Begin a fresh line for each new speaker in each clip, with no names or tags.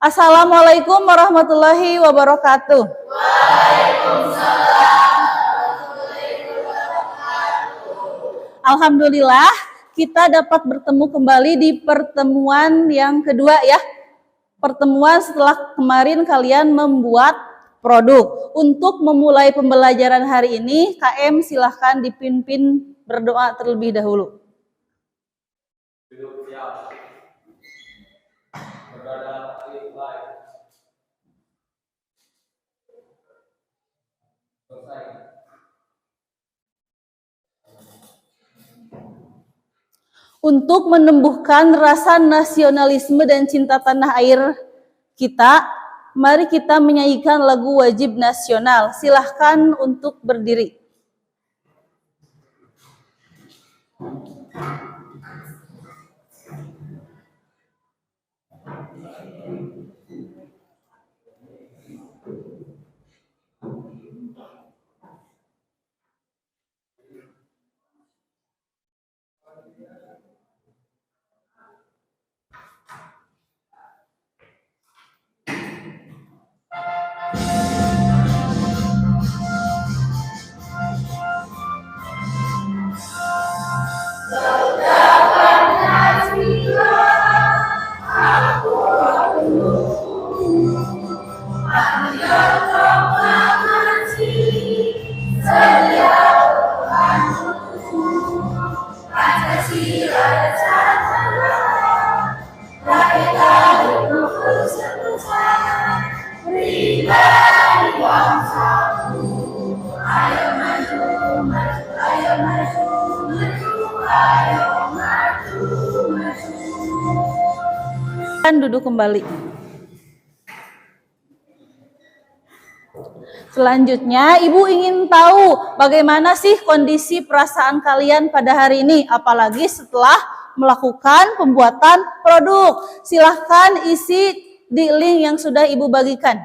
Assalamualaikum warahmatullahi wabarakatuh. Alhamdulillah, kita dapat bertemu kembali di pertemuan yang kedua ya. Pertemuan setelah kemarin kalian membuat produk. Untuk memulai pembelajaran hari ini, KM silahkan dipimpin berdoa terlebih dahulu. Untuk menumbuhkan rasa nasionalisme dan cinta tanah air kita, mari kita menyanyikan lagu wajib nasional. Silahkan untuk berdiri. Duduk kembali. Selanjutnya, Ibu ingin tahu bagaimana sih kondisi perasaan kalian pada hari ini, apalagi setelah melakukan pembuatan produk. Silahkan isi di link yang sudah Ibu bagikan.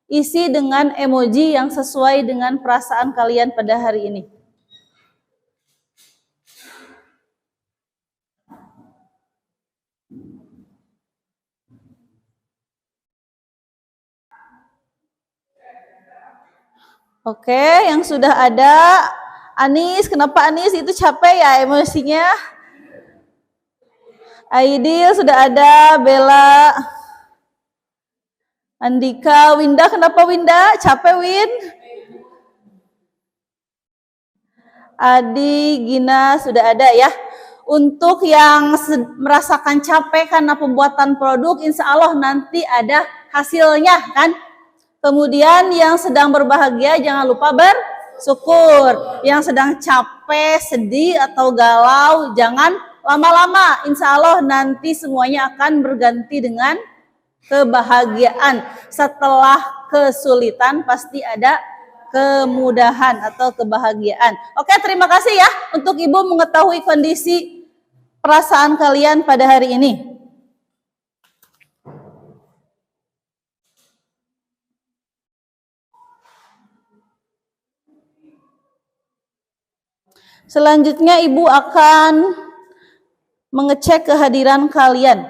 Isi dengan emoji yang sesuai dengan perasaan kalian pada hari ini. Oke, yang sudah ada, Anis, kenapa Anis itu capek ya emosinya? Aidil sudah ada, Bella, Andika, Winda, kenapa Winda? Capek Win? Adi, Gina sudah ada ya. Untuk yang merasakan capek karena pembuatan produk, insya Allah nanti ada hasilnya kan? Kemudian yang sedang berbahagia jangan lupa bersyukur. Yang sedang capek, sedih atau galau jangan lama-lama. Insya Allah nanti semuanya akan berganti dengan kebahagiaan. Setelah kesulitan pasti ada kemudahan atau kebahagiaan. Oke, terima kasih ya untuk Ibu mengetahui kondisi perasaan kalian pada hari ini. Selanjutnya Ibu akan mengecek kehadiran kalian.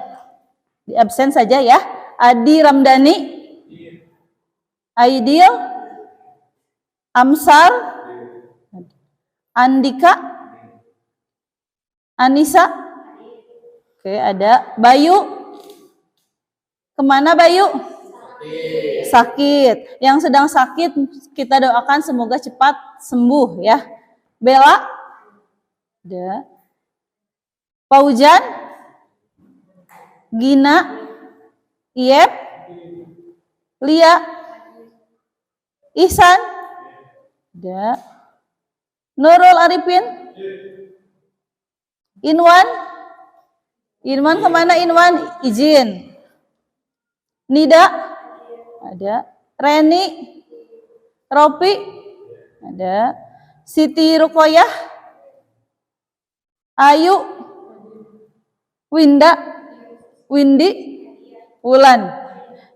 Di absen saja ya. Adi Ramdhani, Aidil, Amsar, Andika, Anissa. Oke, ada Bayu. Kemana Bayu? Sakit. Yang sedang sakit kita doakan semoga cepat sembuh ya. Bella. Ada. Paujan, Gina, Iep, Lia, Ihsan, ada. Nurul Arifin, Inwan, Inwan kemana Inwan? Izin. Nida, ada. Reni, Ropi, ada. Siti Rukoyah, Ayu, Winda, Windy, Wulan.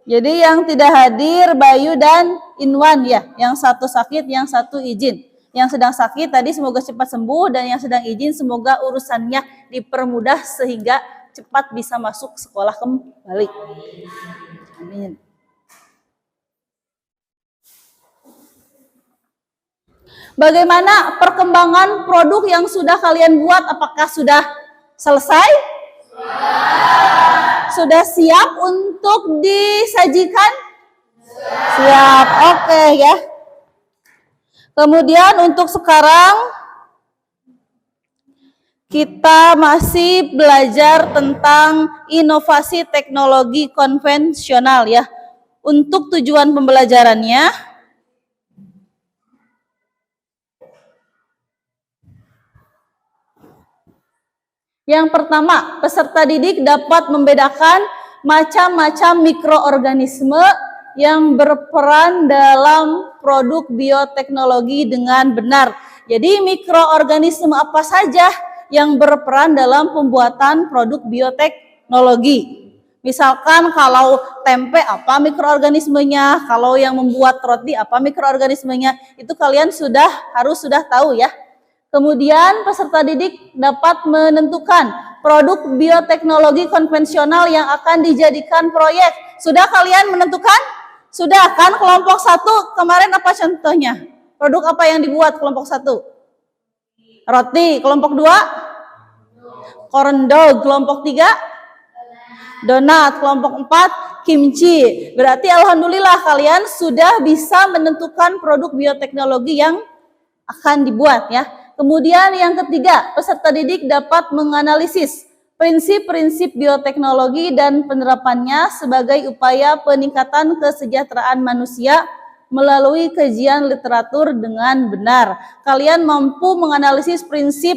Jadi yang tidak hadir Bayu dan Inwan ya. Yang satu sakit, yang satu izin. Yang sedang sakit tadi semoga cepat sembuh dan yang sedang izin semoga urusannya dipermudah sehingga cepat bisa masuk sekolah kembali. Amin. Bagaimana perkembangan produk yang sudah kalian buat? Apakah sudah selesai? Sudah siap untuk disajikan? Siap. Oke ya. Kemudian untuk sekarang kita masih belajar tentang inovasi teknologi konvensional ya. Untuk tujuan pembelajarannya, yang pertama, peserta didik dapat membedakan macam-macam mikroorganisme yang berperan dalam produk bioteknologi dengan benar. Jadi mikroorganisme apa saja yang berperan dalam pembuatan produk bioteknologi? Misalkan kalau tempe apa mikroorganismenya, kalau yang membuat roti apa mikroorganismenya, itu kalian harus sudah tahu ya. Kemudian peserta didik dapat menentukan produk bioteknologi konvensional yang akan dijadikan proyek. Sudah kalian menentukan? Sudah kan? Kelompok 1 kemarin apa contohnya? Produk apa yang dibuat kelompok 1? Roti. Kelompok 2? Corn dog. Kelompok 3? Donat. Kelompok 4? Kimchi. Berarti alhamdulillah kalian sudah bisa menentukan produk bioteknologi yang akan dibuat ya. Kemudian yang ketiga, peserta didik dapat menganalisis prinsip-prinsip bioteknologi dan penerapannya sebagai upaya peningkatan kesejahteraan manusia melalui kajian literatur dengan benar. Kalian mampu menganalisis prinsip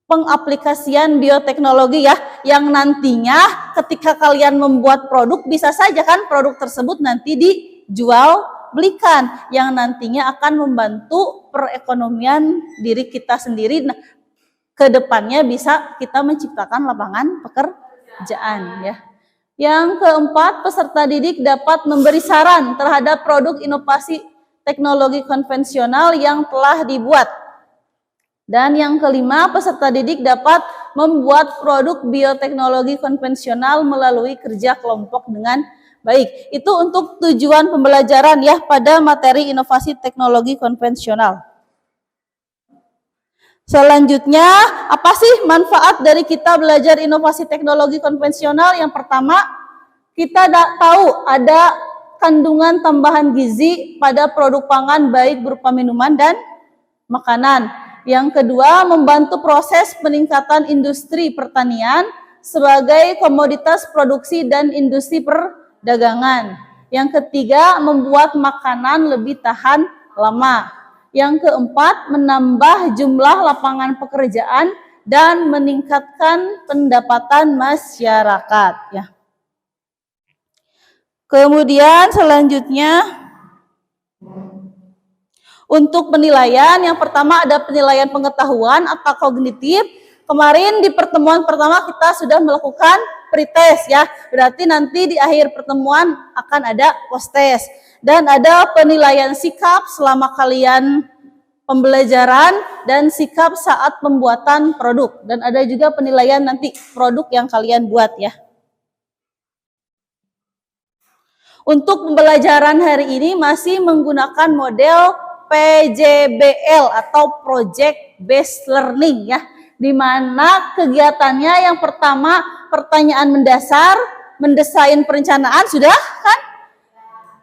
pengaplikasian bioteknologi ya, yang nantinya ketika kalian membuat produk bisa saja kan produk tersebut nanti dijual belikan yang nantinya akan membantu perekonomian diri kita sendiri. Nah, ke depannya bisa kita menciptakan lapangan pekerjaan ya. Yang keempat, peserta didik dapat memberi saran terhadap produk inovasi teknologi konvensional yang telah dibuat. Dan yang kelima, peserta didik dapat membuat produk bioteknologi konvensional melalui kerja kelompok dengan baik. Itu untuk tujuan pembelajaran ya pada materi inovasi teknologi konvensional. Selanjutnya, apa sih manfaat dari kita belajar inovasi teknologi konvensional? Yang pertama, kita tahu ada kandungan tambahan gizi pada produk pangan baik berupa minuman dan makanan. Yang kedua, membantu proses peningkatan industri pertanian sebagai komoditas produksi dan industri perdagangan. Yang ketiga, membuat makanan lebih tahan lama. Yang keempat, menambah jumlah lapangan pekerjaan dan meningkatkan pendapatan masyarakat. Ya. Kemudian selanjutnya, untuk penilaian, yang pertama ada penilaian pengetahuan atau kognitif. Kemarin di pertemuan pertama kita sudah melakukan pretest ya. Berarti nanti di akhir pertemuan akan ada post-test. Dan ada penilaian sikap selama kalian pembelajaran dan sikap saat pembuatan produk. Dan ada juga penilaian nanti produk yang kalian buat ya. Untuk pembelajaran hari ini masih menggunakan model PJBL atau Project Based Learning ya, di mana kegiatannya yang pertama pertanyaan mendasar, mendesain perencanaan sudah kan,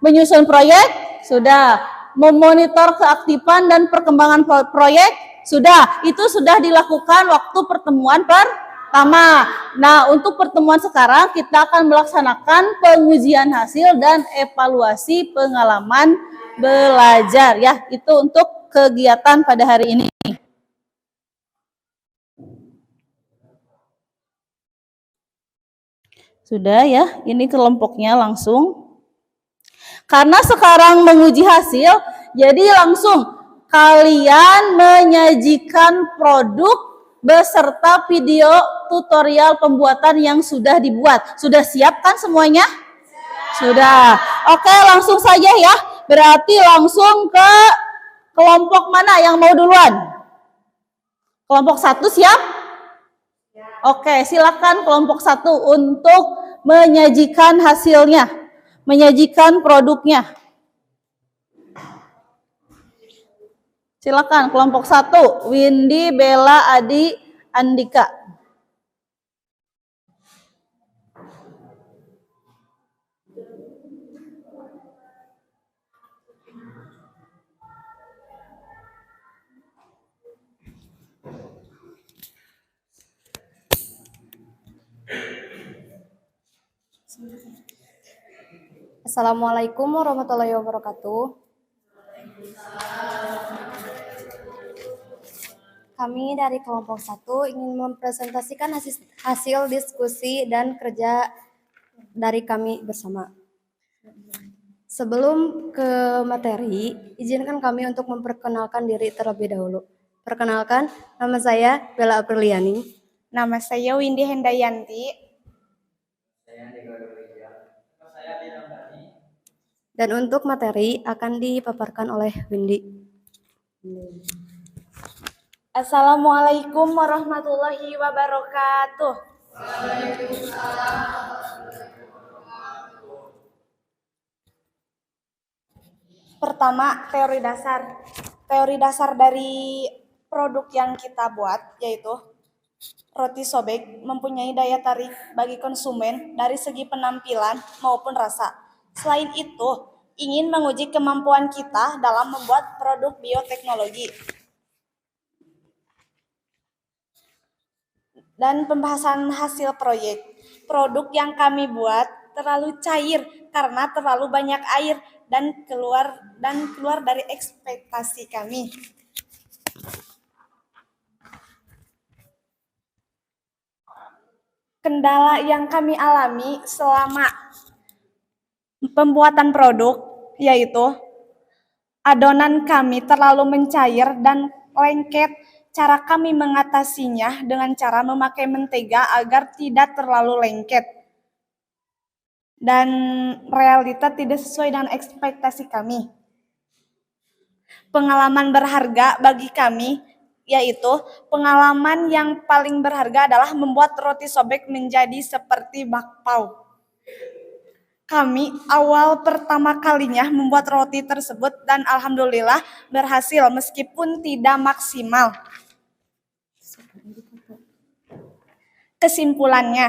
menyusun proyek sudah, memonitor keaktifan dan perkembangan proyek sudah, itu sudah dilakukan waktu pertemuan pertama. Nah, untuk pertemuan sekarang kita akan melaksanakan pengujian hasil dan evaluasi pengalaman belajar ya. Itu untuk kegiatan pada hari ini. Sudah ya, ini kelompoknya langsung. Karena sekarang menguji hasil, jadi langsung kalian menyajikan produk beserta video tutorial pembuatan yang sudah dibuat. Sudah siap kan semuanya? Sudah. Oke, langsung saja ya. Berarti langsung ke kelompok mana yang mau duluan? Kelompok 1 siap? Oke, silakan kelompok 1 untuk menyajikan hasilnya. menyajikan produknya. Silakan kelompok 1, Windy, Bella, Adi, Andika.
Assalamualaikum warahmatullahi wabarakatuh. Kami dari kelompok 1 ingin mempresentasikan hasil diskusi dan kerja dari kami bersama. Sebelum ke materi, izinkan kami untuk memperkenalkan diri terlebih dahulu. Perkenalkan, nama saya Bella Apriliani.
Nama saya Windy Hendayanti.
Dan untuk materi akan dipaparkan oleh Windy.
Assalamualaikum warahmatullahi wabarakatuh. Pertama, teori dasar. Teori dasar dari produk yang kita buat yaitu roti sobek mempunyai daya tarik bagi konsumen dari segi penampilan maupun rasa. Selain itu, ingin menguji kemampuan kita dalam membuat produk bioteknologi. Dan pembahasan hasil proyek. Produk yang kami buat terlalu cair karena terlalu banyak air dan keluar dari ekspektasi kami. Kendala yang kami alami selama pembuatan produk yaitu adonan kami terlalu mencair dan lengket. Cara kami mengatasinya dengan cara memakai mentega agar tidak terlalu lengket. Dan realita tidak sesuai dengan ekspektasi kami. Pengalaman berharga bagi kami yaitu pengalaman yang paling berharga adalah membuat roti sobek menjadi seperti bakpao. Kami awal pertama kalinya membuat roti tersebut dan alhamdulillah berhasil meskipun tidak maksimal. Kesimpulannya,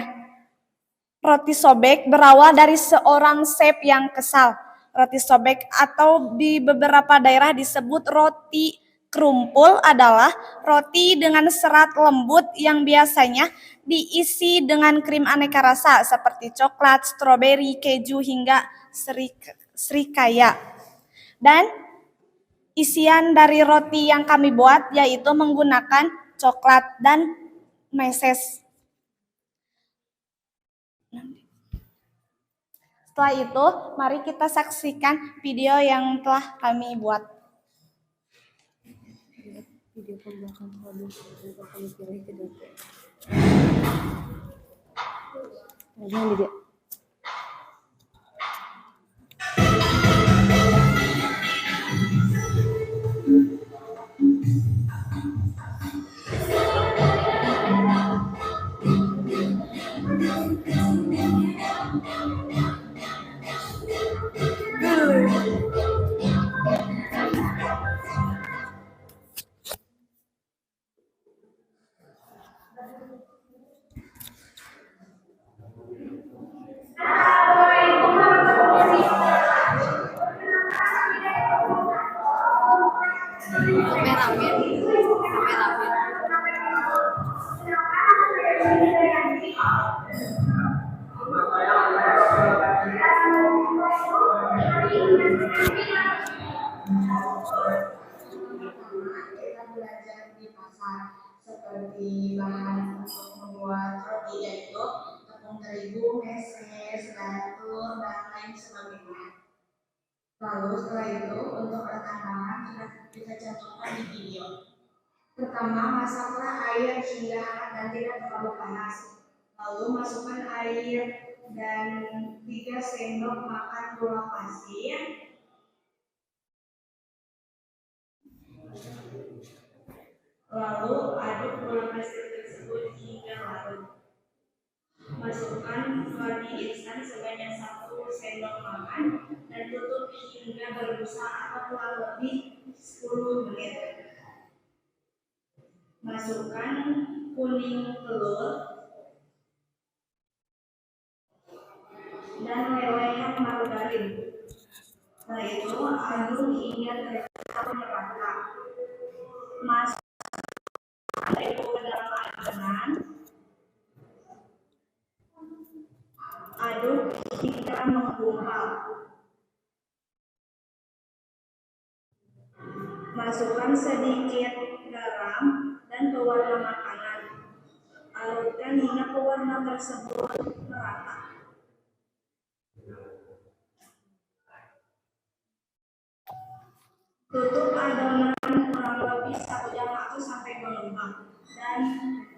roti sobek berawal dari seorang chef yang kesal. Roti sobek atau di beberapa daerah disebut roti kerumpul adalah roti dengan serat lembut yang biasanya diisi dengan krim aneka rasa seperti coklat, stroberi, keju, hingga serikaya. Dan isian dari roti yang kami buat yaitu menggunakan coklat dan meses. Setelah itu, mari kita saksikan video yang telah kami buat.
Video pembuatan produk yang kami pilih ke dapur.
Seperti bahan untuk membuat roti yaitu tepung terigu, meses, telur, dan lain sebagainya. Lalu setelah itu untuk bahan sudah kita cantumkan di video. Pertama, masaklah air hingga hangat dan tidak terlalu panas. Lalu masukkan air dan 3 sendok makan gula pasir. Lalu aduk gula pasir tersebut hingga larut. Masukkan roti instan sebanyak 1 sendok makan dan tutup hingga berbusa atau kurang lebih 10 menit. Masukkan kuning telur dan lelehan margarin. Setelah itu aduk hingga tekstur merata. Masukkan itu ke dalam adonan. Aduk hingga menggumpal. Masukkan sedikit garam dan pewarna makanan. Adukkan hingga pewarna tersebut merata. Tutup adonan kurang lebih 1 jam atau sampai mengembang dan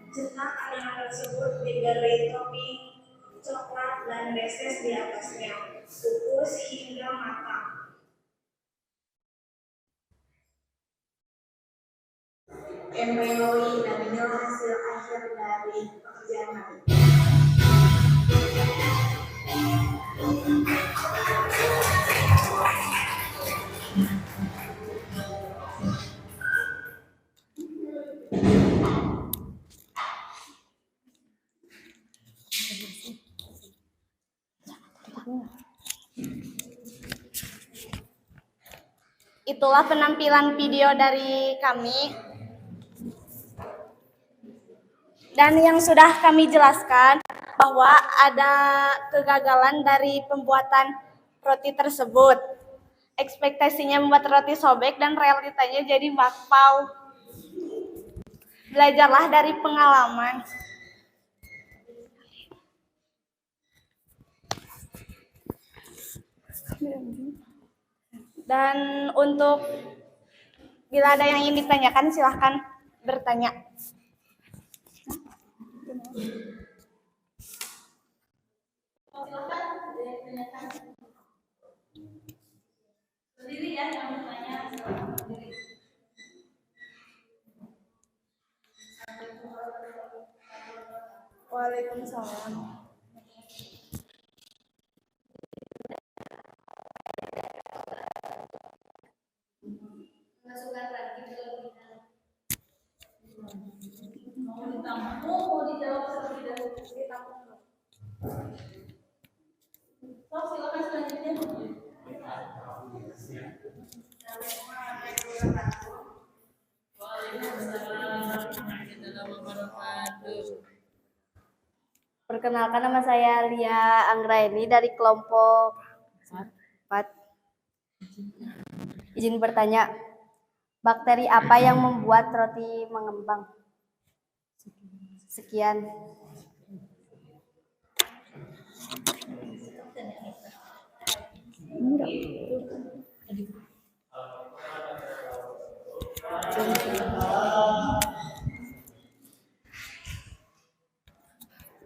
cetak adonan tersebut diberi topping coklat dan meses di atasnya. Kukus hingga matang. Email dan inilah hasil akhir dari pekerjaan kami.
Itulah penampilan video dari kami. Dan yang sudah kami jelaskan bahwa ada kegagalan dari pembuatan roti tersebut. Ekspektasinya membuat roti sobek dan realitanya jadi bakpao. Belajarlah dari pengalaman. Dan untuk bila ada yang ingin ditanyakan silahkan bertanya.
Sendiri ya yang bertanya sendiri.
Waalaikumsalam. Masukkan lagi terlebih dahulu.
Mau ditampung, mau dijawab terlebih dahulu.
Ditampung dulu.
So, silakan selanjutnya.
Perkenalkan, nama saya Lia Anggraini dari kelompok 4. Izin bertanya, bakteri apa yang membuat roti mengembang? Sekian.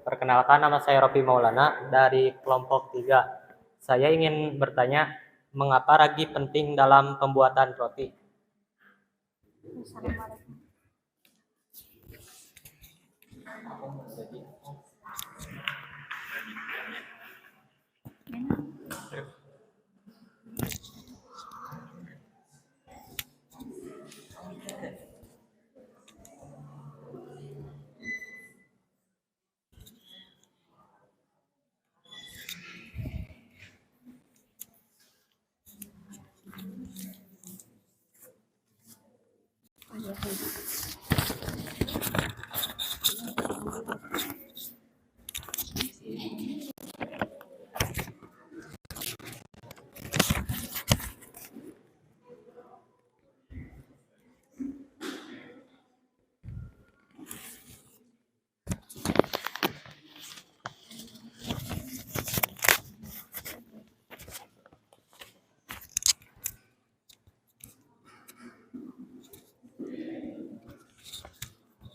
Perkenalkan, nama saya Rofi Maulana dari kelompok 3. Saya ingin bertanya, mengapa ragi penting dalam pembuatan roti?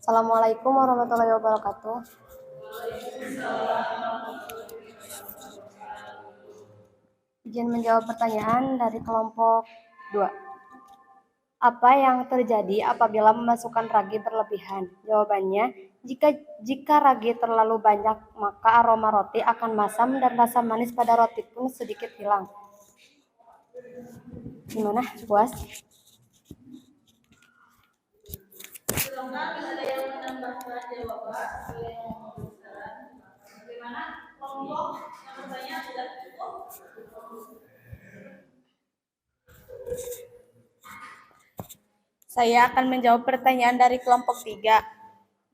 Assalamualaikum warahmatullahi wabarakatuh. Izin menjawab pertanyaan dari kelompok 2.
Apa yang terjadi apabila memasukkan ragi berlebihan? Jawabannya, jika ragi terlalu banyak, maka aroma roti akan masam dan rasa manis pada roti pun sedikit hilang. Gimana, puas?
Silakan ada yang menambahkan jawaban, ada yang mau saran. Bagaimana kelompok yang bertanya sudah cukup?
Saya akan menjawab pertanyaan dari kelompok 3.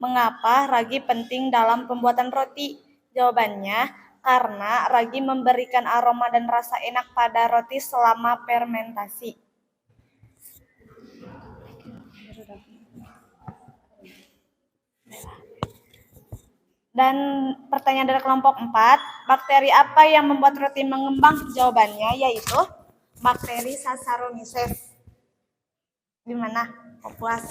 Mengapa ragi penting dalam pembuatan roti? Jawabannya, karena ragi memberikan aroma dan rasa enak pada roti selama fermentasi. Dan pertanyaan dari kelompok 4, bakteri apa yang membuat roti mengembang? Jawabannya yaitu bakteri Saccharomyces. Gimana? Kok puas?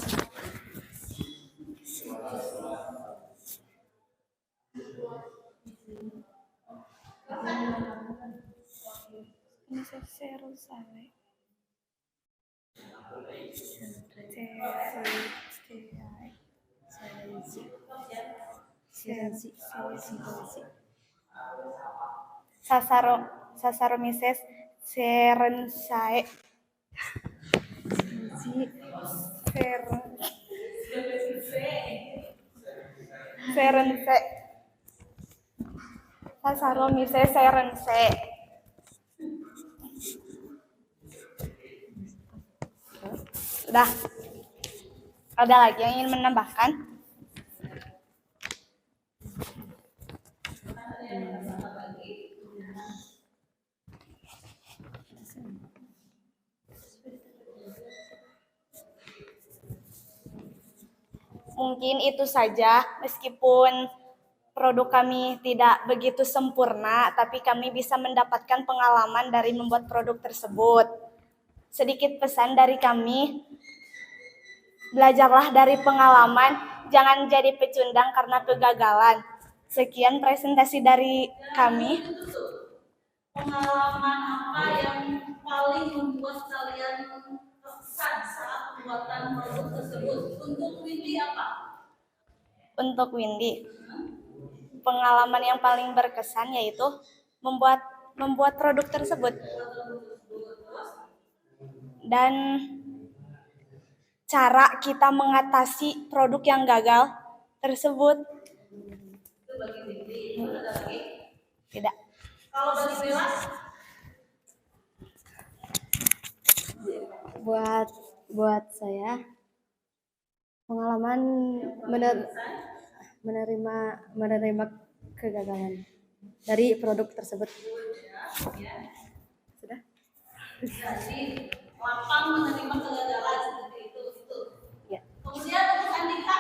Saccharomyces cerevisiae. Saccharomyces cerevisiae. Sudah. Ada lagi yang ingin menambahkan? Mungkin itu saja, meskipun produk kami tidak begitu sempurna, tapi kami bisa mendapatkan pengalaman dari membuat produk tersebut. Sedikit pesan dari kami, belajarlah dari pengalaman, jangan jadi pecundang karena kegagalan. Sekian presentasi dari kami.
Pengalaman apa yang paling membuat kalian terkesan saat pembuatan produk tersebut? Untuk Windy apa?
Untuk Windy, pengalaman yang paling berkesan yaitu membuat produk tersebut dan cara kita mengatasi produk yang gagal tersebut.
Itu bagi Windy. Itu ada lagi?
Tidak.
Kalau bagi Bella?
Buat saya, pengalaman menerima kegagalan dari produk tersebut. Sudah?
Jadi lapang menerima kegagalan seperti itu.
Ya.
Kemudian untuk Andika,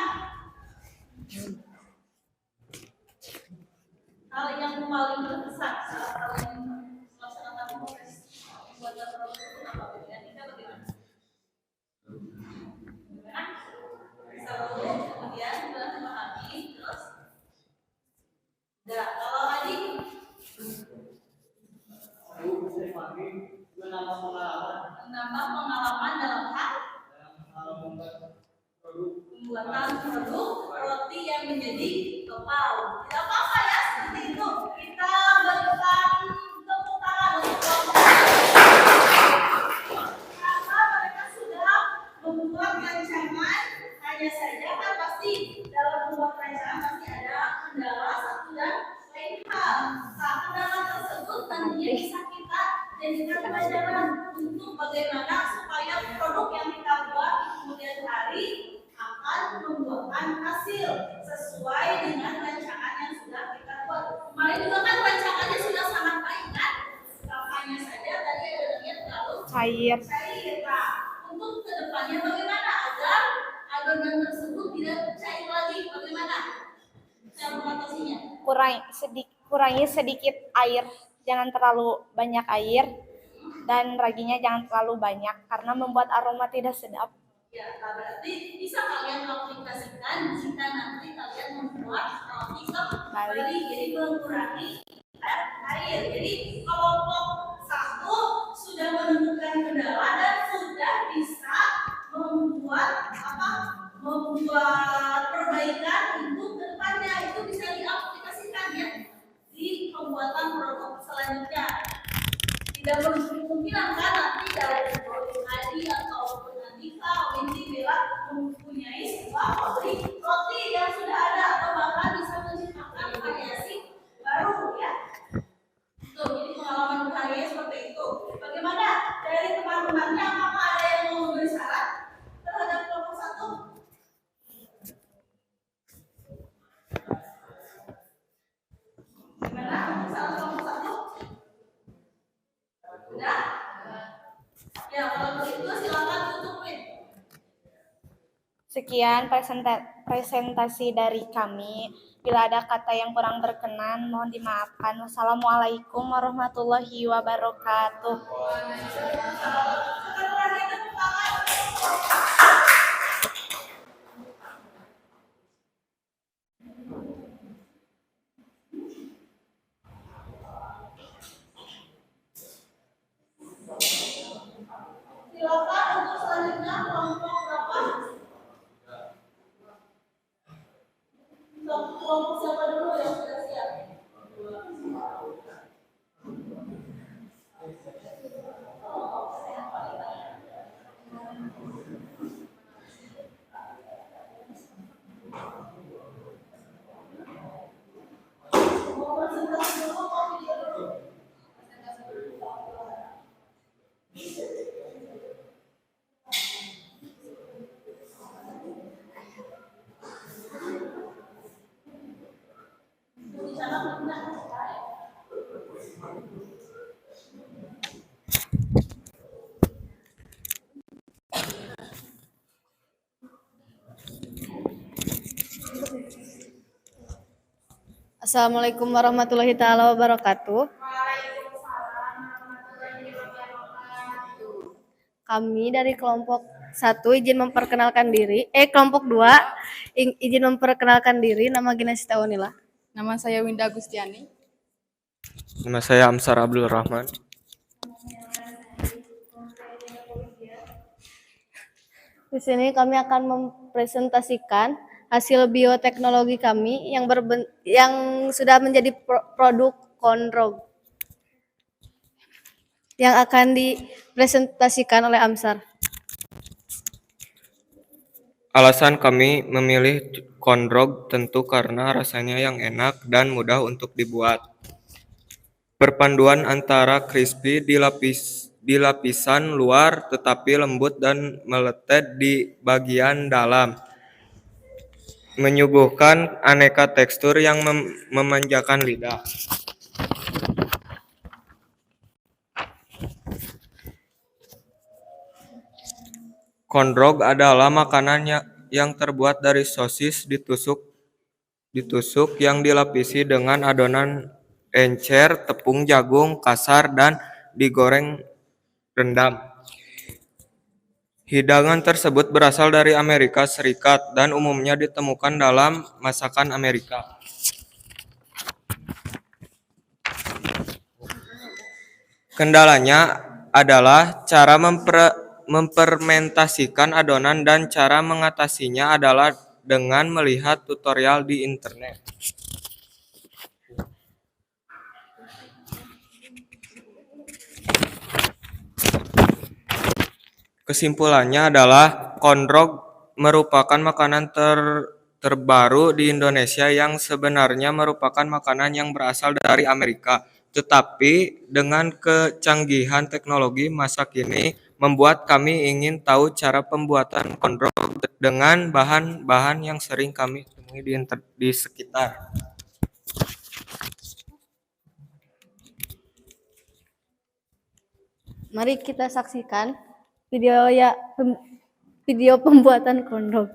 hal yang paling berkesan saat kalian melaksanakan proses pembuatan produk itu apa? Andika bagaimana? Bisa dulu, kemudian sudah memahami, terus enggak. Kalau Adi menambah pengalaman dalam hal pembuatan produk roti yang menjadi kepal. Tidak apa-apa ya, seperti itu. Kita berikan tepuk tangan untuk kelompok karena mereka sudah membuat rancangan. Hanya saja kan pasti dalam membuat rancangan pasti ada kendala satu dan lain hal. Nah, kendala tersebut tentunya bisa kita jadikan pelajaran untuk bagaimana supaya produk yang kita buat di kemudian hari akan membuahkan hasil sesuai dengan rancangan yang sudah kita buat. Kemarin juga kan rancangannya sudah sangat baik kan? Hanya saja tadi adanya terlalu
Cair.
Nah, untuk kedepannya bagaimana agar adonan tersebut tidak cair lagi? Bagaimana cara mengatasinya?
Kurangi sedikit air, jangan terlalu banyak air, dan raginya jangan terlalu banyak karena membuat aroma tidak sedap.
Ya, berarti bisa kalian aplikasikan jika nanti kalian membuat roti kembali, jadi mengurangi air. Jadi kelompok 1 sudah menemukan kendala dan sudah bisa menulis kemungkinan kan nanti dari Adi ataupun Andika, Windy, Bella mempunyai sebuah pabrik roti yang sudah ada atau bahkan bisa menciptakan variasi baru ya. Tuh, jadi pengalaman berharga seperti itu. Bagaimana dari teman-temannya? Apakah ada yang mau memberi saran terhadap kelompok satu? Gimana untuk saran kelompok satu? Udah? Ya, kalau begitu silakan tutupin.
Sekian presentasi dari kami. Bila ada kata yang kurang berkenan, mohon dimaafkan. Wassalamualaikum warahmatullahi wabarakatuh.
Silakan untuk selanjutnya kelompok berapa? Kelompok siapa dulu yang sudah siap? Mau presentasi dulu, mau video dulu?
Assalamualaikum warahmatullahi taala wabarakatuh. Kami dari kelompok 1 izin memperkenalkan diri. Kelompok 2 izin memperkenalkan diri. Nama Ginesta Unila.
Nama saya Winda Agustiani.
Nama saya Amsar Abdul Rahman.
Di sini kami akan mempresentasikan hasil bioteknologi kami yang sudah menjadi produk Kondrog yang akan dipresentasikan oleh Amsar.
Alasan kami memilih Kondrog tentu karena rasanya yang enak dan mudah untuk dibuat. Perpaduan antara crispy di lapisan luar tetapi lembut dan meletet di bagian dalam, menyuguhkan aneka tekstur yang memanjakan lidah. Kondrog adalah makanan yang terbuat dari sosis ditusuk yang dilapisi dengan adonan encer, tepung jagung kasar dan digoreng rendam. Hidangan tersebut berasal dari Amerika Serikat dan umumnya ditemukan dalam masakan Amerika. Kendalanya adalah cara memfermentasikan adonan dan cara mengatasinya adalah dengan melihat tutorial di internet. Kesimpulannya adalah Kondrog merupakan makanan terbaru di Indonesia yang sebenarnya merupakan makanan yang berasal dari Amerika. Tetapi dengan kecanggihan teknologi masa kini membuat kami ingin tahu cara pembuatan Kondrog dengan bahan-bahan yang sering kami temui di sekitar.
Mari kita saksikan video pembuatan Kondrog.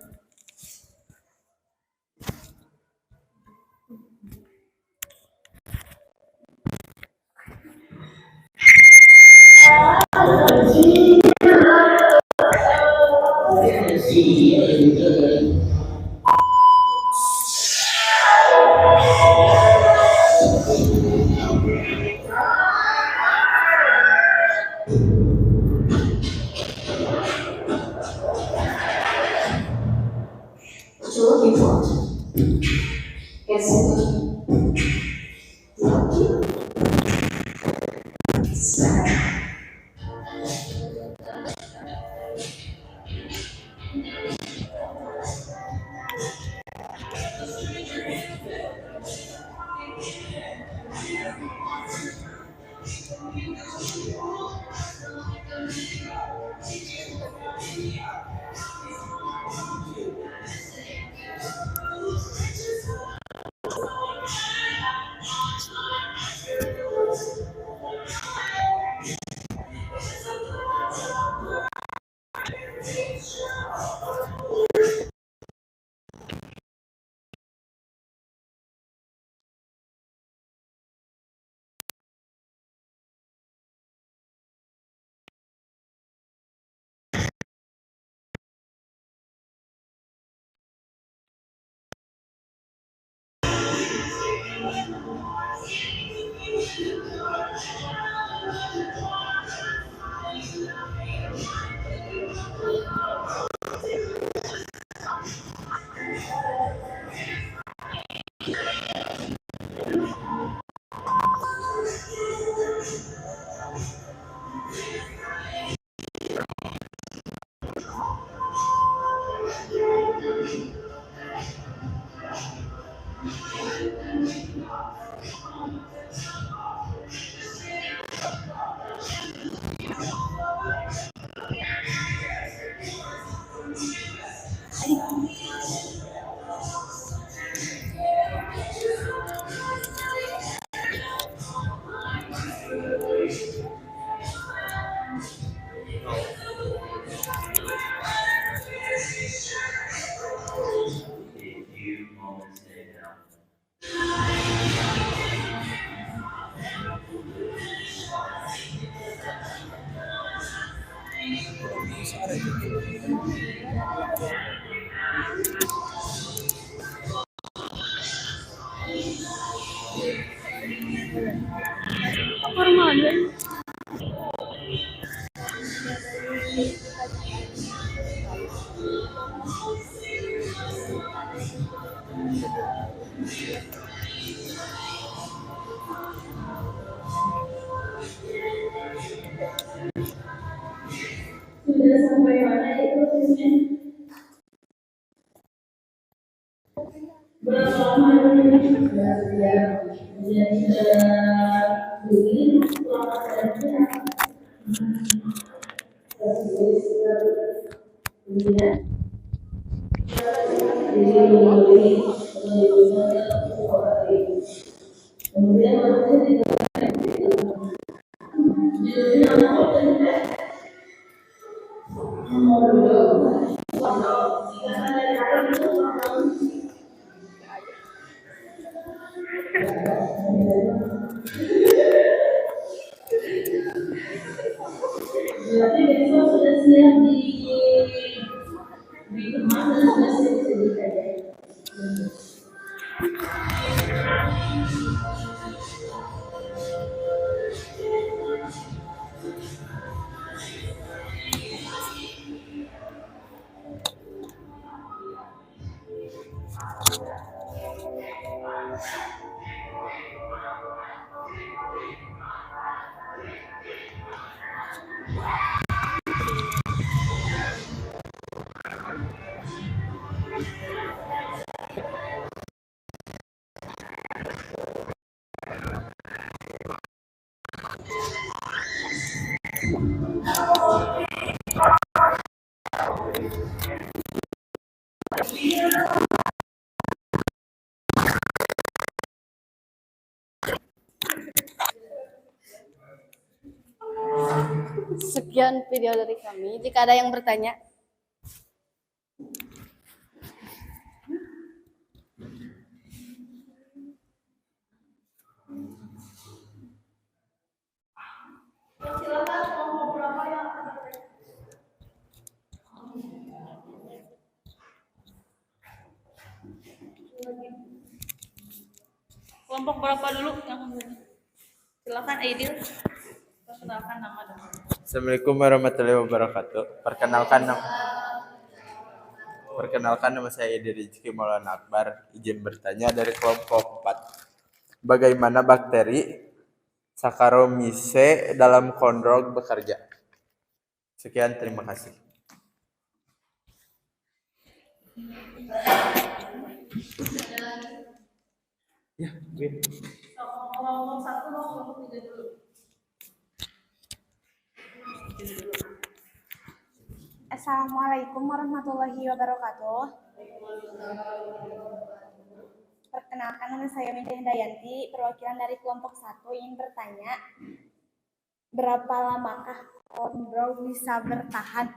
Sudah sampai mana itu prosesnya? Berapa lama ini? Ya, jadi begini selama kerja. Kemudian, kemudian berarti besok sudah siap dikemas dan sudah siap disajikan.
Sekian video dari kami. Jika ada yang bertanya,
Kelompok berapa dulu yang silakan Aidil. Perkenalkan nama dan
Assalamualaikum warahmatullahi wabarakatuh. Perkenalkan nama saya Edi Rizky Maulana Akbar. Izin bertanya dari kelompok 4. Bagaimana bakteri Saccharomyces dalam kondrog bekerja? Sekian, terima kasih. Ya,
kelompok 1 mau kelompok 3 dulu.
Assalamualaikum warahmatullahi wabarakatuh. Perkenalkan, nama saya Minda Dayanti, perwakilan dari kelompok 1 ingin bertanya, berapa lamakah kondro bisa bertahan?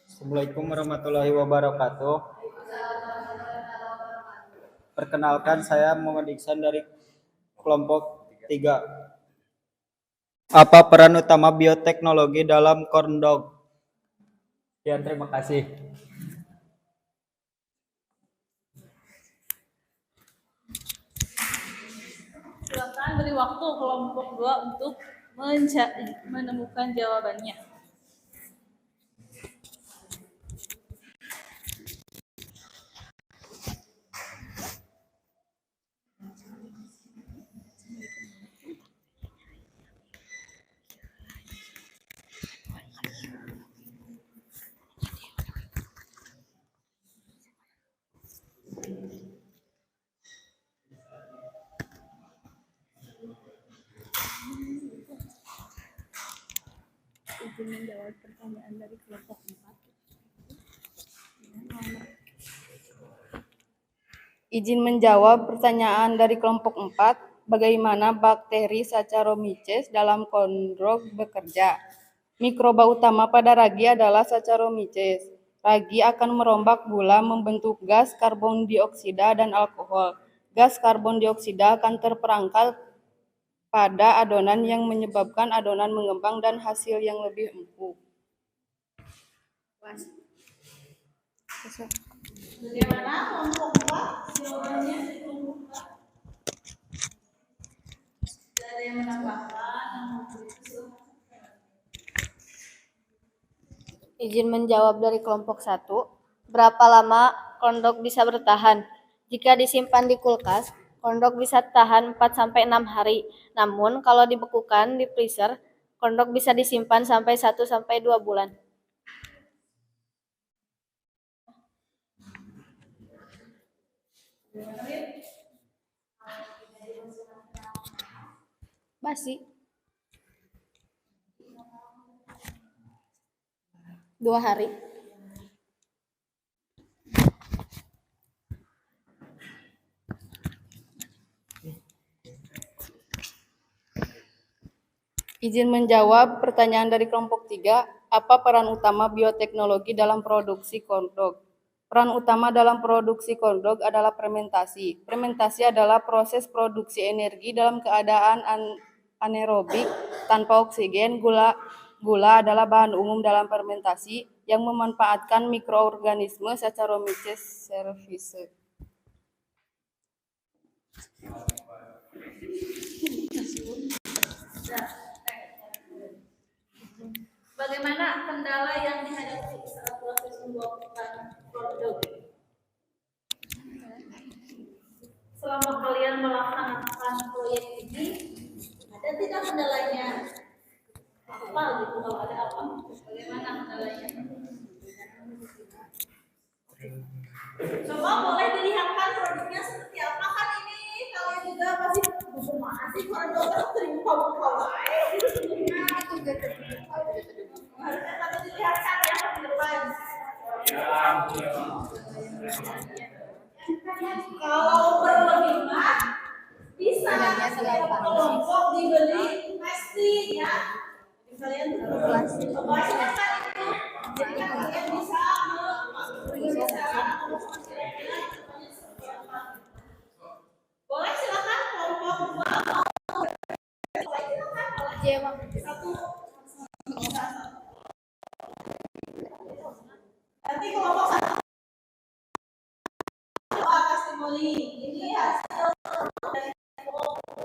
Assalamualaikum warahmatullahi wabarakatuh. Perkenalkan, saya Muhammad Iksan dari kelompok 3. Apa peran utama bioteknologi dalam corn dog? Ya, terima kasih.
Silakan beri waktu kelompok 2 untuk menemukan jawabannya.
Izin menjawab pertanyaan dari kelompok 4. Izin menjawab pertanyaan dari kelompok 4. Bagaimana bakteri Saccharomyces dalam kondrog bekerja? Mikroba utama pada ragi adalah Saccharomyces. Ragi akan merombak gula membentuk gas karbon dioksida dan alkohol. Gas karbon dioksida akan terperangkap pada adonan yang menyebabkan adonan mengembang dan hasil yang lebih empuk.
Bagaimana kelompok 4 jawabannya? Tidak ada yang menambahkan.
Izin menjawab dari kelompok 1. Berapa lama kondog bisa bertahan? Jika disimpan di kulkas, kondog bisa tahan 4-6 hari. Namun kalau dibekukan di freezer, kondog bisa disimpan sampai 1-2 bulan. Basi. 2 hari.
Izin menjawab pertanyaan dari kelompok 3. Apa peran utama bioteknologi dalam produksi kondog? Peran utama dalam produksi kondog adalah fermentasi. Fermentasi adalah proses produksi energi dalam keadaan anaerobik tanpa oksigen. Gula adalah bahan umum dalam fermentasi yang memanfaatkan mikroorganisme Saccharomyces cerevisiae.
Bagaimana kendala yang dihadapi saat proses pembuatan produk? Selama kalian melaksanakan proyek ini, ada tidak kendalanya? Apa gitu, kalau ada apa? Bagaimana kendalanya? Coba boleh dilihatkan produknya seperti apa, kan ini kalian juga pasti bagaimana sih produk terima kawan. Harusnya dilihatkan ya ke depan. Kalau berlebihan bisa setiap kelompok dibeli pasti ya. Kalian cobain kan itu. Jadi kan kalian bisa boleh silakan kelompok 2 satu. Nanti kelompok 1 testimoni ini hasil dari kelompok 2.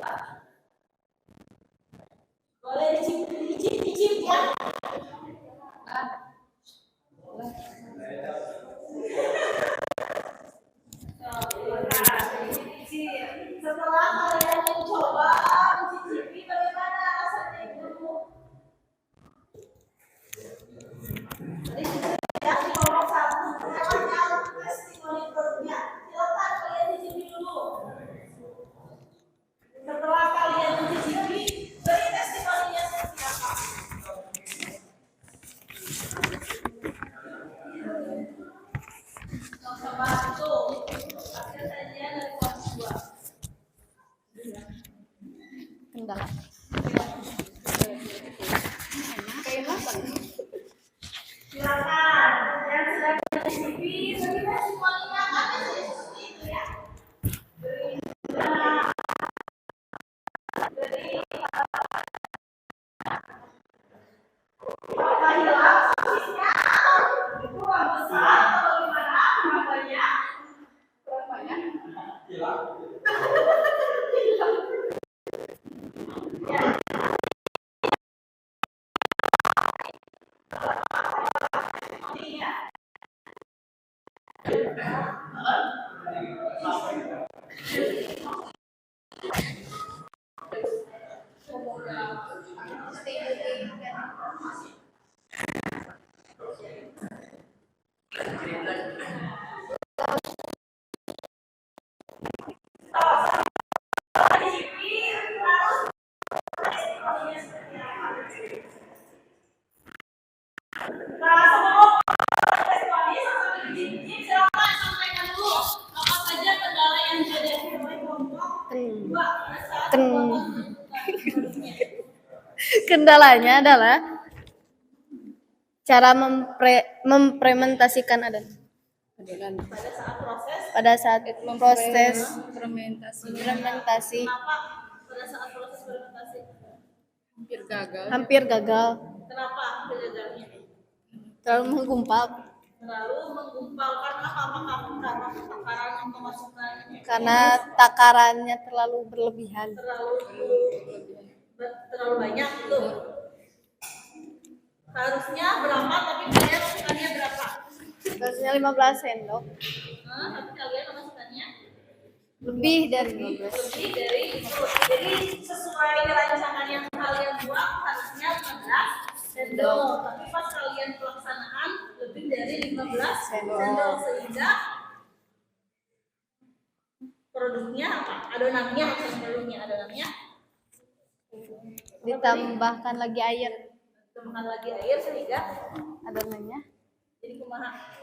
Boleh dicip ya. Setelah kalian mencoba mencicipi, bagaimana rasanya itu? Ya, di kelompok 1 testimoni produknya. Silakan kalian dicicipi. Nah, sebelum testimoni silakan sampaikan dulu apa saja kendala yang dihadapi oleh kelompok dua pada saat pembuatan produknya.
Kendalanya adalah cara memprementasikan adonan. Pada saat proses fermentasi
Kenapa pada saat proses fermentasi?
hampir gagal,
Kenapa gagalnya?
terlalu menggumpal
Terlalu menggumpal karena apa? Apakah karena takaran yang memasukkan
karena takarannya terlalu berlebihan.
terlalu banyak gitu. Harusnya berapa tapi kalian masukkannya berapa?
Harusnya 15 sendok,
Tapi kalian masukkannya
lebih dari 15.
lebih dari itu. Jadi sesuai rancangan yang kalian buat harusnya 15 sendok. Tapi pas kalian pelaksanaan lebih dari 15 sendok sehingga produknya apa? Adonannya
Ditambahkan lagi air
sehingga
adonannya.
jadi kumaha?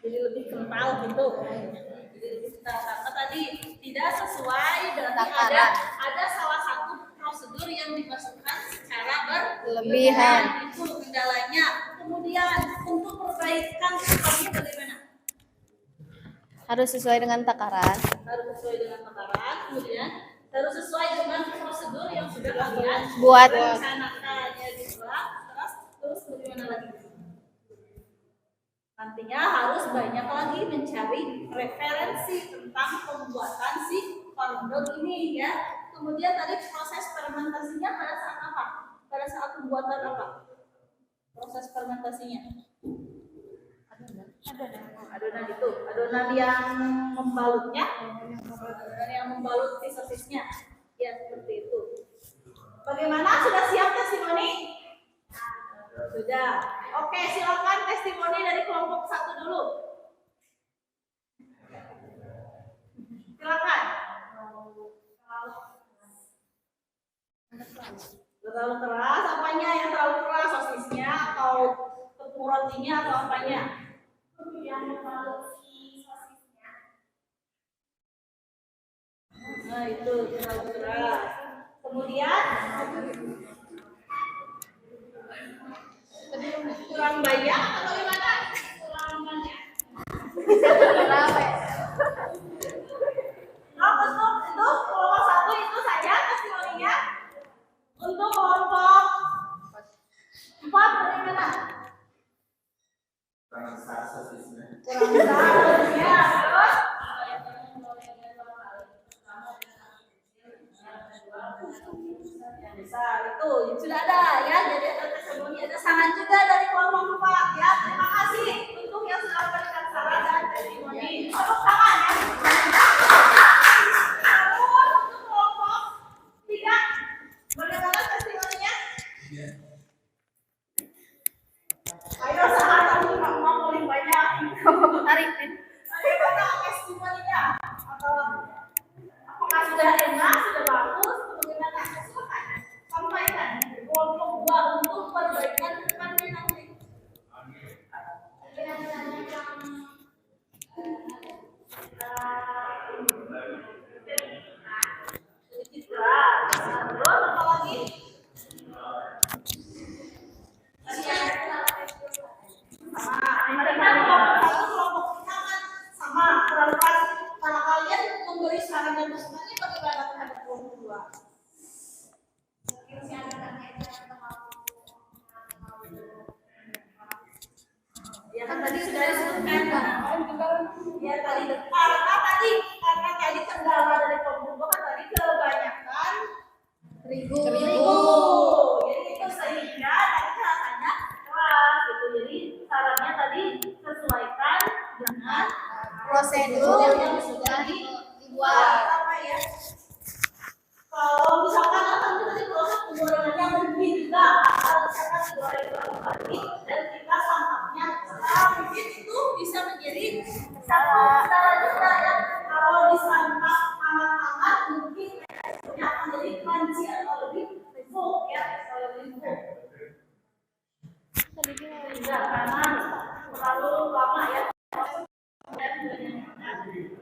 Jadi lebih kental gitu. Jadi lebih kental karena tadi tidak sesuai berarti
Takaran.
ada salah satu prosedur yang dimasukkan secara
Berlebihan.
Itu kendalanya. Kemudian untuk perbaikan sistemnya bagaimana?
Harus sesuai dengan takaran.
Kemudian harus sesuai dengan prosedur yang sudah kalian
Buat.
rencanakan ya gitu lah. Terus bagaimana lagi? Nantinya harus banyak lagi mencari referensi tentang pembuatan si corndog ini ya. Kemudian tadi proses fermentasinya pada saat apa? Pada saat pembuatan apa? Proses fermentasinya. Adonan itu, adonan yang membalutnya, adonan yang membalut si sosisnya. Ya seperti itu. Bagaimana? Sudah siap testimoni? Sudah. Oke, silakan testimoni dari kelompok 1 dulu. Silakan. Terlalu keras, apanya yang terlalu keras? Sosisnya atau tepung rotinya atau apanya? Yang membalut si sosisnya. Nah, itu terlalu keras. Kemudian kurang banyak atau gimana? Kurang banyak. Untuk kelompok 1 itu saja testimoninya. Untuk kelompok 4 bagaimana? Kurang besar sosisnya. Terus besar itu sudah ada ya. Jadi ada testimoni, ada saran juga dari kelompok 4 ya. Terima kasih untuk yang sudah memberikan saran dan testimoni. Tepuk tangan ya. Namun untuk kelompok 3 bagaimana testimoninya? Ayo saran kamu mau paling banyak. Tarik testimoninya atau apakah sudah enak, sudah bagus, bagaimana? Silakan sampaikan kelompok 2 untuk perbaikan ke depannya nanti.
prosedur yang sudah dibuat.
Apa ya? Kalau misalkan apa itu tadi proses penggorengannya mungkin juga misalkan digoreng pagi dan kita santapnya sekarang mungkin itu bisa menjadi satu cara juga ya. Kalau disantap hangat-hangat mungkin teksturnya akan jadi crunchy atau lebih empuk ya, atau lebih empuk. Tidak karena terlalu lama ya.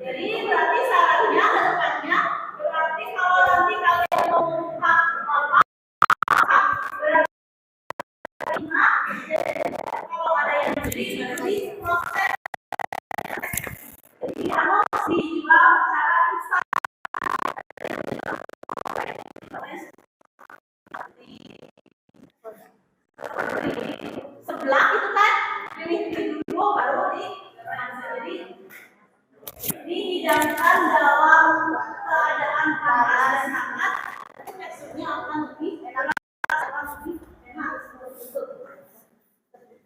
Jadi berarti sarannya ke depannya berarti kalau nanti kalian mau buka apa kalau ada yang beli berarti proses jadi harus dijual secara instan sebelah itu kan pilih dulu baru di jadi dihidangkan dalam keadaan panas dan hangat, teksturnya akan lebih enak.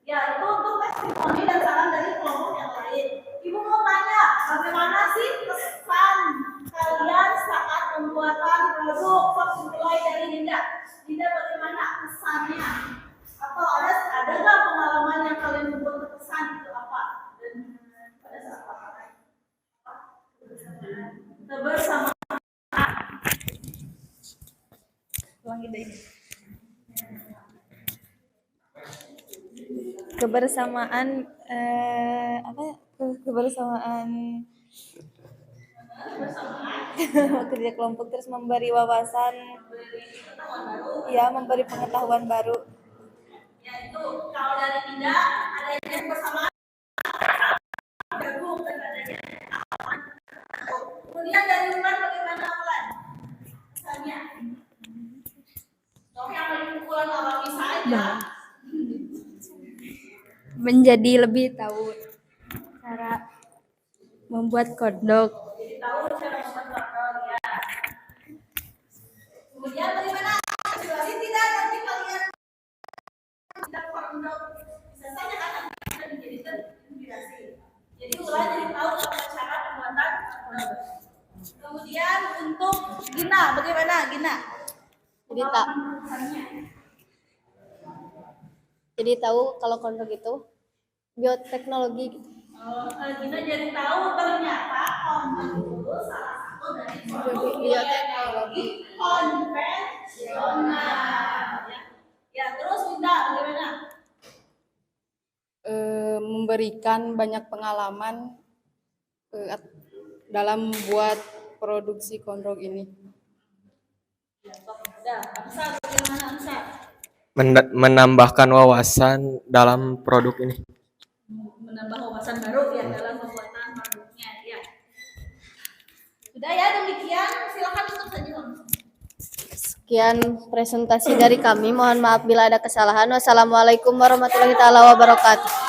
Ya, itu untuk testimoni dan saran dari kelompok yang lain. Ibu mau tanya, bagaimana sih kesan kalian saat pembuatan produk? Mulai dari Dinda. Dinda bagaimana kesannya? Atau ada nggak pengalaman yang kalian membuat berkesan itu apa? Dan pada saat apa? Bersama
kebersamaan kebersamaan kerja kelompok terus memberi wawasan ya memberi pengetahuan baru
ya itu kalau dari Dinda ada yang bersamaan gabung dan adanya kemudian dari Ulan bagaimana Ulan kesannya yang lagi pukulan alami saja
menjadi lebih tahu cara membuat kodok.
jadi tahu cara membuat kodok ya kemudian bagaimana situasi tidak nanti kalian tidak kodok bisa saja kan nanti kita dijadikan inspirasi jadi Ulan jadi tahu cara pembuatan kodok kemudian untuk Gina bagaimana Gina
Jadi tahu kalau kodok itu bioteknologi gitu.
Gina jadi tahu ternyata kodok itu salah satu dari bioteknologi konvensional ya terus Winda bagaimana
Memberikan banyak pengalaman dalam buat produksi kodok ini.
Menambahkan wawasan dalam produk ini.
Menambah wawasan baru ya dalam pembuatan produknya ya. Sudah ya demikian silakan tutup saja.
Sekian presentasi dari kami. Mohon maaf bila ada kesalahan. Wassalamualaikum warahmatullahi wabarakatuh.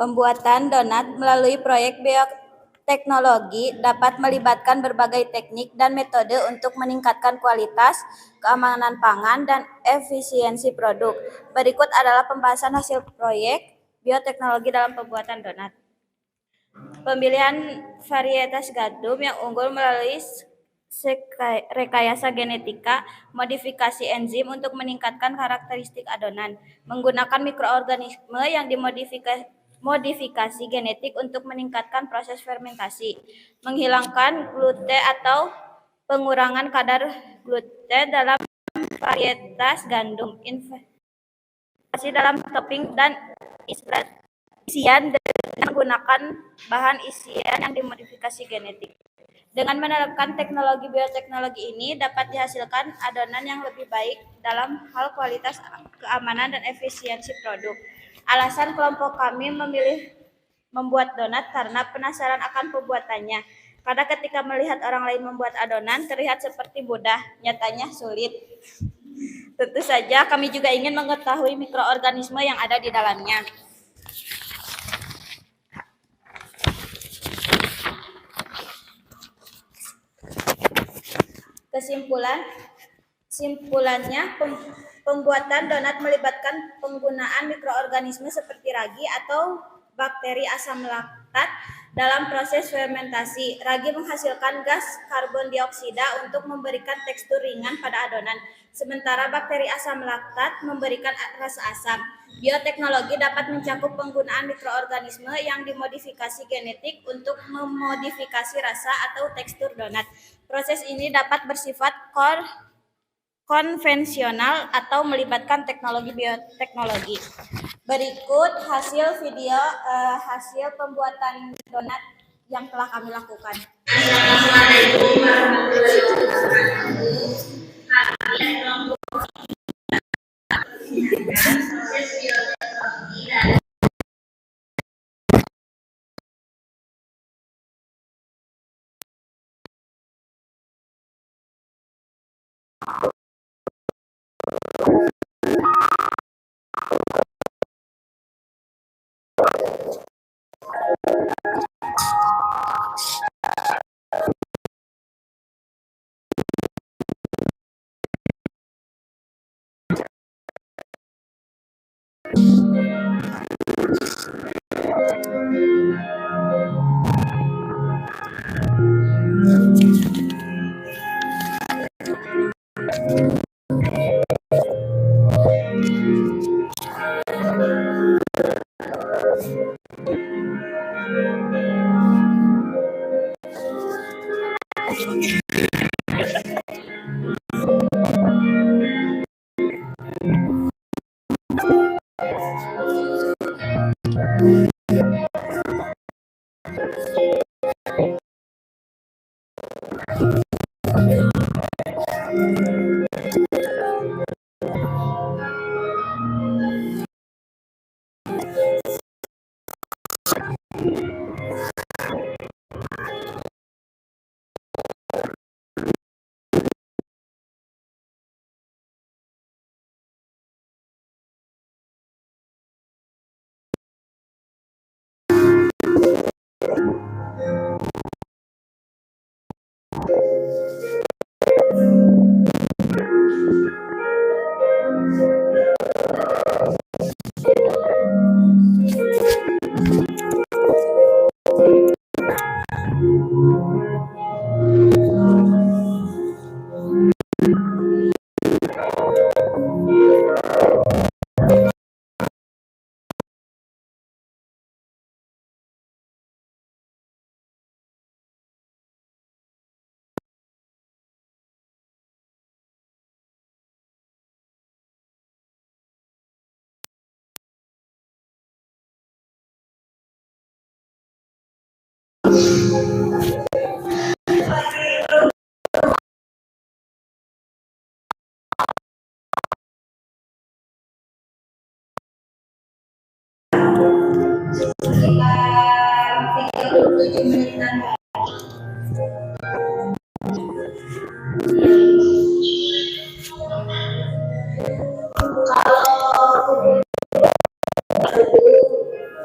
Pembuatan donat melalui proyek bioteknologi dapat melibatkan berbagai teknik dan metode untuk meningkatkan kualitas, keamanan pangan, dan efisiensi produk. Berikut adalah pembahasan hasil proyek bioteknologi dalam pembuatan donat. Pemilihan varietas gandum yang unggul melalui rekayasa genetika, modifikasi enzim untuk meningkatkan karakteristik adonan, menggunakan mikroorganisme yang dimodifikasi genetik untuk meningkatkan proses fermentasi, menghilangkan gluten atau pengurangan kadar gluten dalam varietas gandum, investasi dalam topping dan isian dengan menggunakan bahan isian yang dimodifikasi genetik. Dengan menerapkan teknologi bioteknologi ini dapat dihasilkan adonan yang lebih baik dalam hal kualitas, keamanan, dan efisiensi produk. Alasan kelompok kami memilih membuat donat karena penasaran akan pembuatannya. Karena ketika melihat orang lain membuat adonan terlihat seperti mudah, nyatanya sulit. Tentu saja kami juga ingin mengetahui mikroorganisme yang ada di dalamnya. Kesimpulannya, pembuatan donat melibatkan penggunaan mikroorganisme seperti ragi atau bakteri asam laktat dalam proses fermentasi. Ragi menghasilkan gas karbon dioksida untuk memberikan tekstur ringan pada adonan, sementara bakteri asam laktat memberikan rasa asam. Bioteknologi dapat mencakup penggunaan mikroorganisme yang dimodifikasi genetik untuk memodifikasi rasa atau tekstur donat. Proses ini dapat bersifat konvensional atau melibatkan teknologi bioteknologi. Berikut hasil video hasil pembuatan donat yang telah kami lakukan. Assalamualaikum warahmatullahi wabarakatuh. Proses bioteknologi dan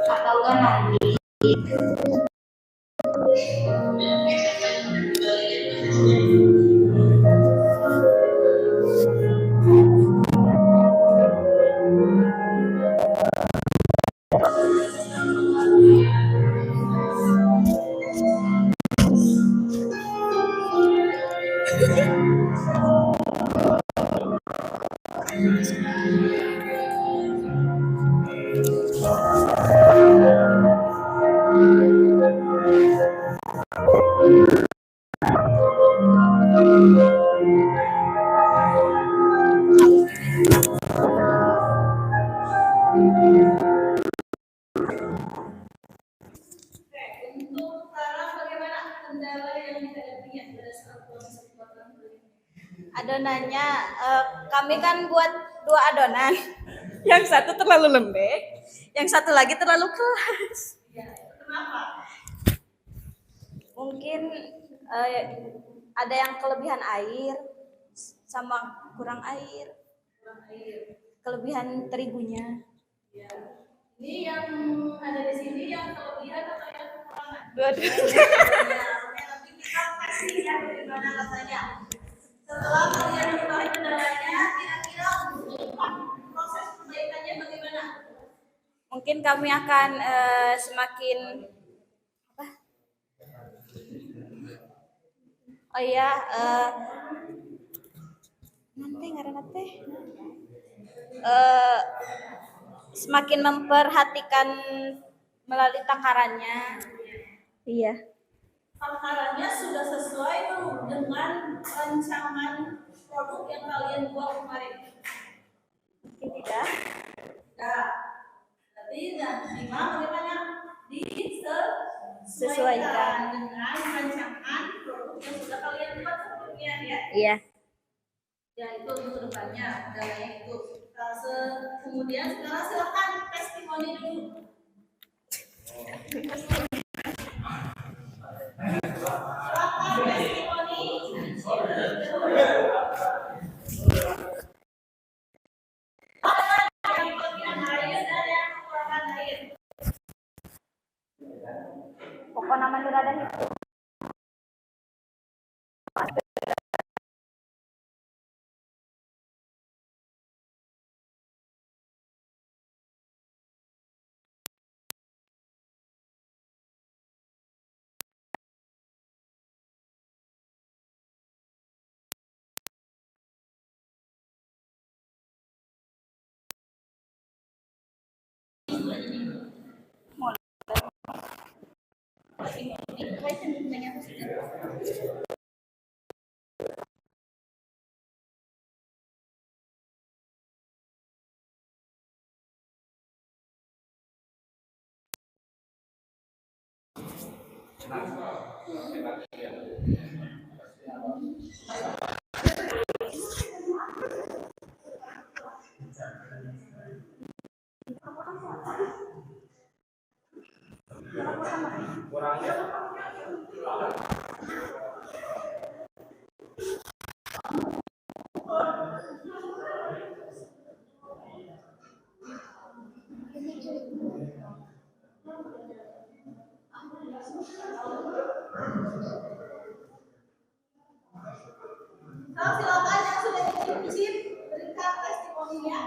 atau
Untuk sekarang bagaimana kendala yang dihadapinya pada saat proses pembuatan kulit? Adonannya, kami kan buat 2 adonan. Yang satu terlalu lembek, yang satu lagi terlalu keras. Kenapa? Mungkin ada yang kelebihan air sama kurang air. Kelebihan terigunya. Ini yang ada di sini yang kelebihan atau yang kekurangan? Dua-duanya. Tapi kita kasih ya bagaimana rasanya. Setelah kalian mengetahui kendalanya, kira-kira untuk proses perbaikannya bagaimana? Mungkin kami akan semakin apa? Oh iya, nanti ngaranna teh. Semakin memperhatikan melalui takarannya. Iya. Takarannya sudah sesuai belum dengan rancangan produk yang kalian buat kemarin? Mungkin tidak. Nah, berarti lima bagaimana disesuaikan dengan rancangan produk yang sudah kalian buat sebelumnya ya? Iya. Ya itu untuk depannya adalah itu. Kemudian sekarang silakan testimoni dulu. Silakan testimoni. Yang kelebihan air dan yang kekurangan air. Pokok nama sudah ada itu. Silakan yang sudah dicicip berikan testimoninya.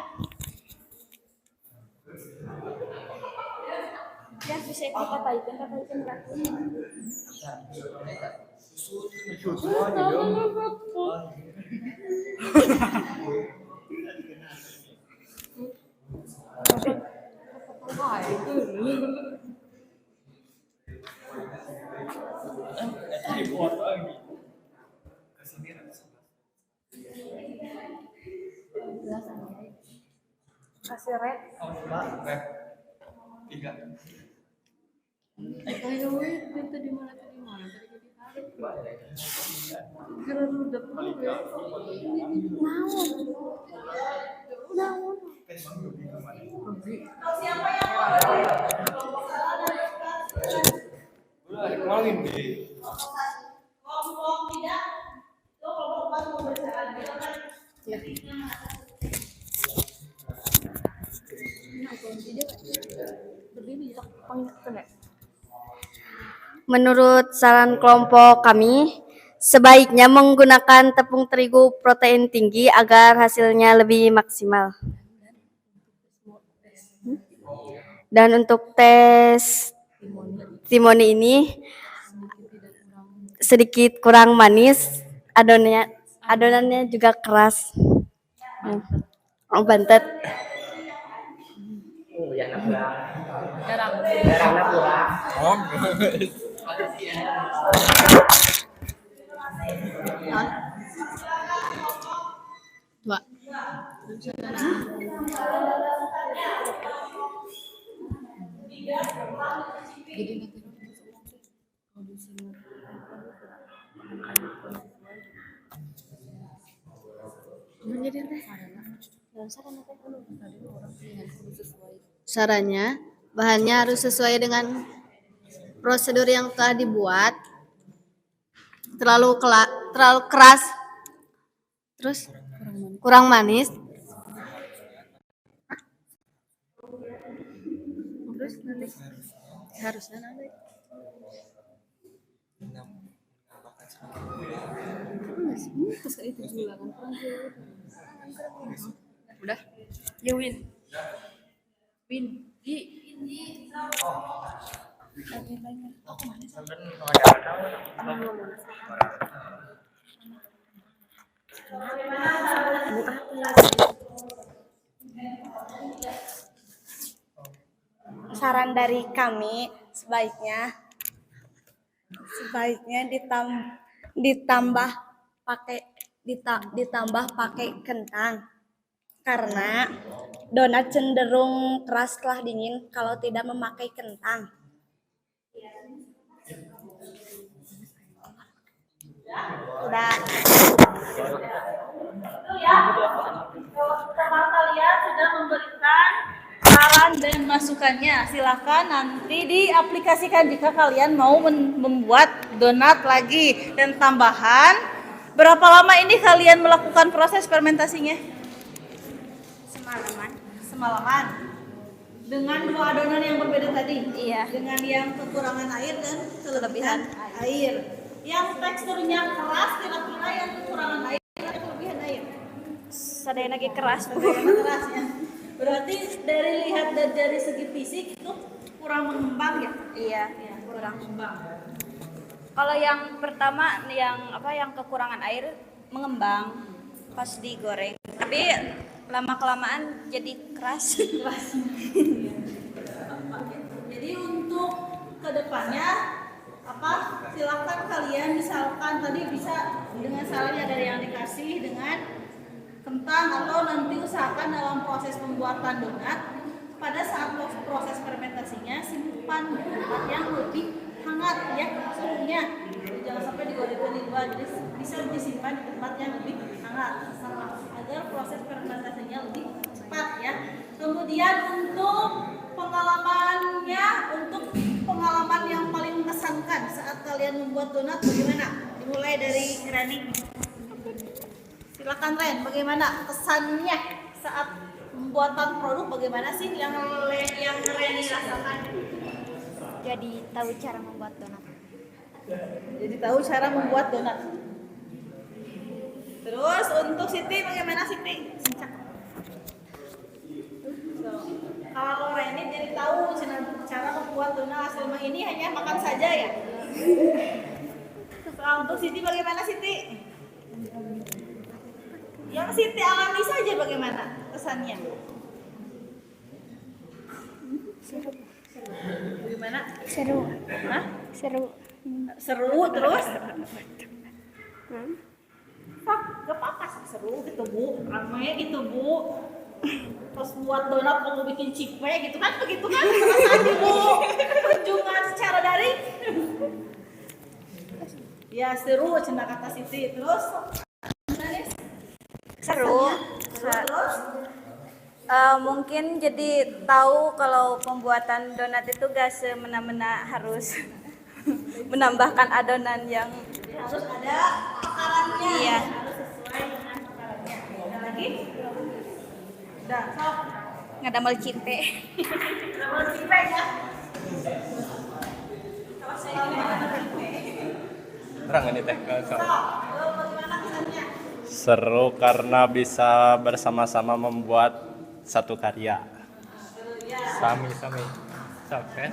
Ya bisa kita taikkan kasih red.
Tiga.
Siapa yang mau kelompok salah dan kelompok tidak? Itu kelompok 4 mau berjalan. Silakan.
Menurut saran kelompok kami, sebaiknya menggunakan tepung terigu protein tinggi agar hasilnya lebih maksimal. Dan untuk tes timoni ini sedikit kurang manis, adonannya juga keras. Bantet. Sarannya, bahannya harus sesuai dengan prosedur yang telah dibuat. Terlalu keras, terus kurang manis. Terus nanti harusnya nanti. Udah. Ya Win.
Saran dari kami sebaiknya ditambah pakai kentang karena donat cenderung keras setelah dingin kalau tidak memakai kentang. Udah.
Itu ya. Teman kalian sudah memberikan saran dan masukannya. Silakan nanti diaplikasikan jika kalian mau membuat donat lagi. Dan tambahan, berapa lama ini kalian melakukan proses fermentasinya? Semalaman. Dengan dua adonan yang berbeda tadi.
Iya.
Dengan yang kekurangan air dan kelebihan air. Yang teksturnya keras, kira-kira yang kekurangan air dan kelebihan air.
Sadaya lagi keras.
Keras ya. Berarti dari segi fisik itu kurang mengembang ya?
Iya,
Kurang mengembang.
Kalau yang pertama yang kekurangan air mengembang pas digoreng. Tapi lama kelamaan jadi keras.
Jadi untuk kedepannya silakan kalian misalkan tadi bisa dengan sarannya dari yang dikasih dengan kentang atau nanti usahakan dalam proses pembuatan donat pada saat proses fermentasinya simpan di tempat yang lebih hangat ya suhunya. Jangan sampai digoreng di luar, jadi bisa disimpan di tempat yang lebih hangat agar proses fermentasinya lebih cepat ya. Kemudian untuk pengalaman yang paling mengesankan saat kalian membuat donat bagaimana? Dimulai dari Rani. Silakan Ren, bagaimana kesannya saat pembuatan produk, bagaimana sih yang Reni rasakan?
Jadi tahu cara membuat donat.
Jadi tahu cara membuat donat. Terus untuk Siti bagaimana Siti? Kalau Reni jadi tahu cara membuat donat, selama ini hanya makan saja ya. Kalau untuk Siti bagaimana Siti? Yang Siti alami saja bagaimana kesannya? Bagaimana?
Seru.
Hah?
Seru.
Seru terus? Gak apa-apa sih seru gitu Bu, ramai gitu Bu. Pas buat donat mau bikin cipe gitu kan, begitu kan perasaan Bu kunjungan secara daring. Ya seru cenah kata Siti. Terus
Seru.
terus
Mungkin jadi tahu kalau pembuatan donat itu gak semena-mena harus menambahkan adonan yang
harus ada takarannya.
Iya.
Harus sesuai dengan takarannya. Ada lagi? Udah, sok.
ngadamel cite.
Nama cipe ya.
Terang ini teh. Seru karena bisa bersama-sama membuat satu karya.
Sami-sami. Capek.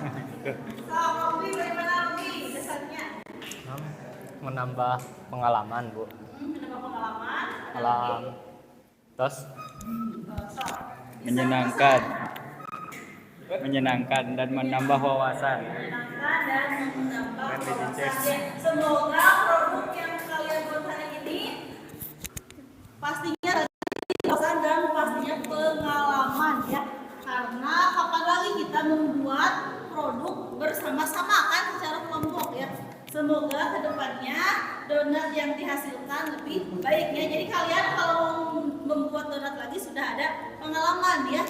Menambah pengalaman, Bu.
Menambah pengalaman.
Alam. Terus
menyenangkan dan menambah wawasan.
Menyenangkan dan menambah wawasan. Semoga produk yang kalian buat hari ini pastinya wawasan dan pastinya pengalaman ya. Karena kapan lagi kita membuat produk bersama-sama kan secara kelompok ya. Semoga kedepannya donat yang dihasilkan lebih baik ya. Jadi kalian kalau membuat donat lagi sudah ada pengalaman ya.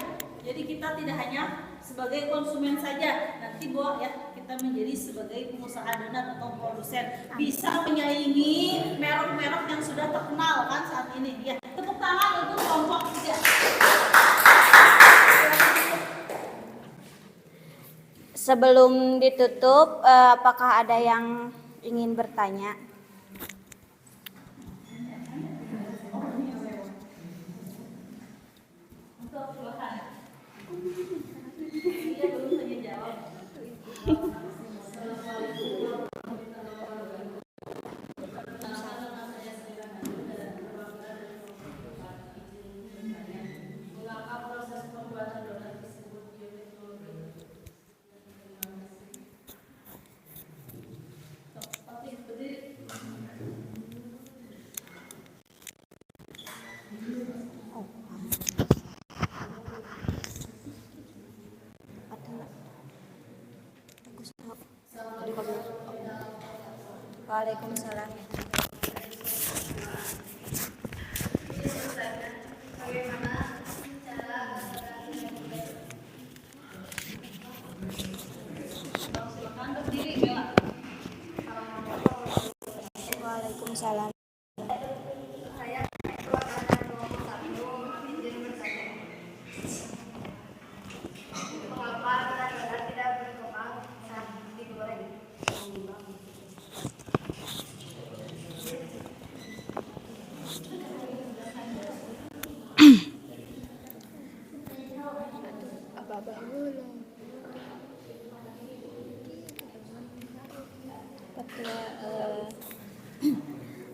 Jadi kita tidak hanya sebagai konsumen saja, nanti bahwa ya kita menjadi sebagai pengusaha donat atau produsen bisa menyaingi merek-merek yang sudah terkenal kan saat ini ya. Tepuk tangan untuk kelompok 3.
Sebelum ditutup, apakah ada yang ingin bertanya? Waalaikumsalam. Waalaikumsalam.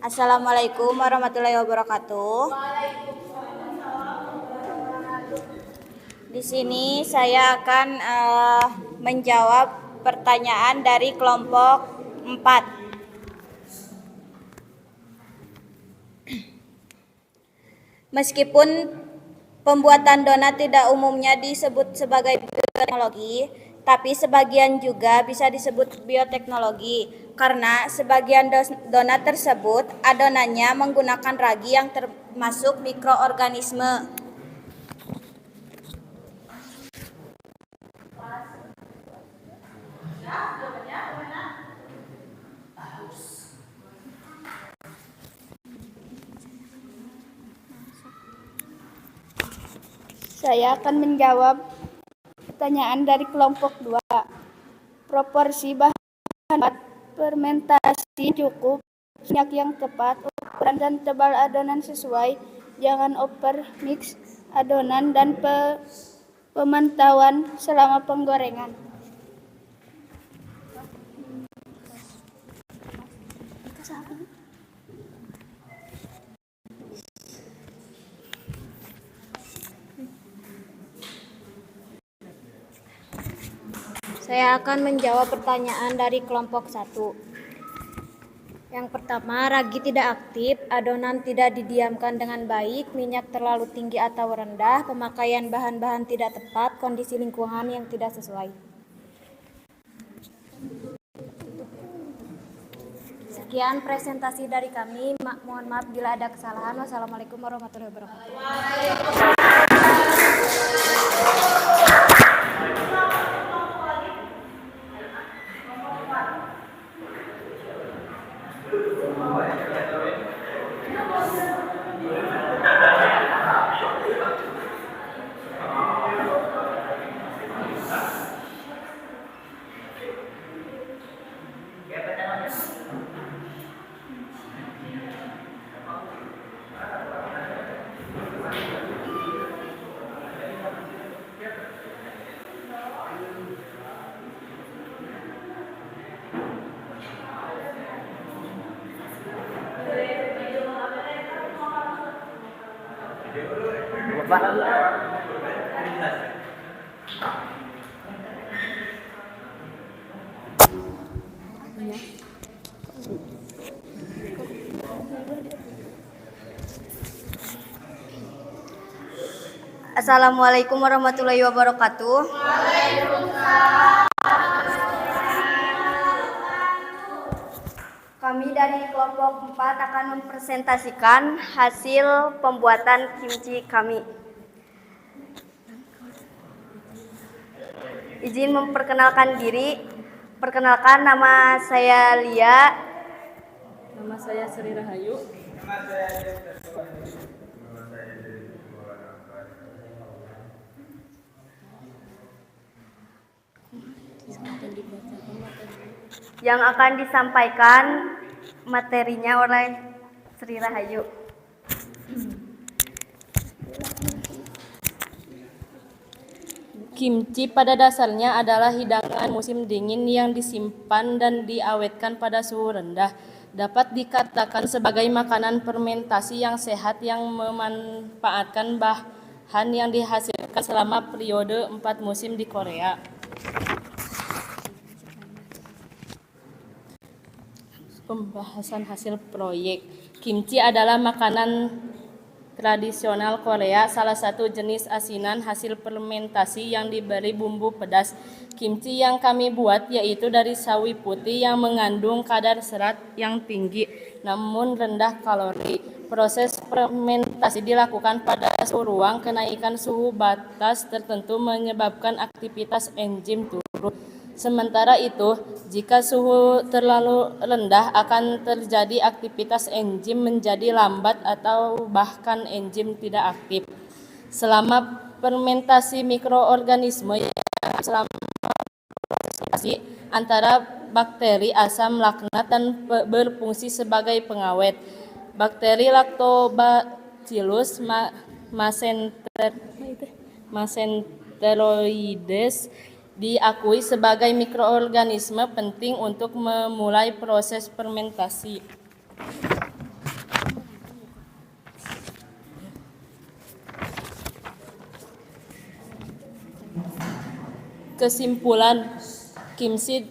Assalamualaikum warahmatullahi wabarakatuh. Di sini saya akan menjawab pertanyaan dari kelompok 4. Meskipun pembuatan donat tidak umumnya disebut sebagai bioteknologi, tapi sebagian juga bisa disebut bioteknologi karena sebagian donat tersebut adonannya menggunakan ragi yang termasuk mikroorganisme. Saya akan menjawab pertanyaan dari kelompok 2. Proporsi bahan fermentasi cukup, minyak yang tepat, ukuran dan tebal adonan sesuai, jangan over mix adonan dan pemantauan selama penggorengan. Saya akan menjawab pertanyaan dari kelompok 1. Yang pertama, ragi tidak aktif, adonan tidak didiamkan dengan baik, minyak terlalu tinggi atau rendah, pemakaian bahan-bahan tidak tepat, kondisi lingkungan yang tidak sesuai. Sekian presentasi dari kami. Mohon maaf bila ada kesalahan. Wassalamualaikum warahmatullahi wabarakatuh.
Bapak.
Assalamualaikum warahmatullahi wabarakatuh. Kami dari kelompok 4 akan mempresentasikan hasil pembuatan kimchi kami. Izin memperkenalkan diri. Perkenalkan, nama saya Lia.
Nama saya Sri Rahayu.
Yang akan disampaikan materinya oleh Sri Rahayu.
Kimchi pada dasarnya adalah hidangan musim dingin yang disimpan dan diawetkan pada suhu rendah. Dapat dikatakan sebagai makanan fermentasi yang sehat yang memanfaatkan bahan yang dihasilkan selama periode 4 musim di Korea. Pembahasan hasil proyek. Kimchi adalah makanan tradisional Korea, salah satu jenis asinan hasil fermentasi yang diberi bumbu pedas. Kimchi yang kami buat yaitu dari sawi putih yang mengandung kadar serat yang tinggi namun rendah kalori. Proses fermentasi dilakukan pada suhu ruang. Kenaikan suhu batas tertentu menyebabkan aktivitas enzim turun. Sementara itu, jika suhu terlalu rendah akan terjadi aktivitas enzim menjadi lambat atau bahkan enzim tidak aktif. Selama fermentasi mikroorganisme yang selama fermentasi antara bakteri asam laknat dan berfungsi sebagai pengawet. Bakteri Lactobacillus mesenteroides diakui sebagai mikroorganisme penting untuk memulai proses fermentasi. Kesimpulan, kimchi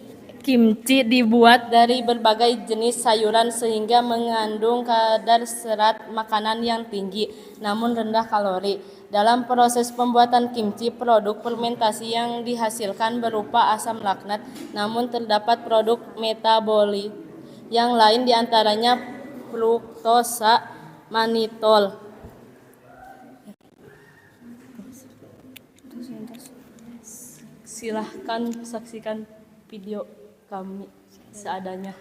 dibuat dari berbagai jenis sayuran sehingga mengandung kadar serat makanan yang tinggi namun rendah kalori. Dalam proses pembuatan kimchi, produk fermentasi yang dihasilkan berupa asam laknat, namun terdapat produk metabolit yang lain diantaranya fruktosa, manitol. Silahkan saksikan video kami seadanya.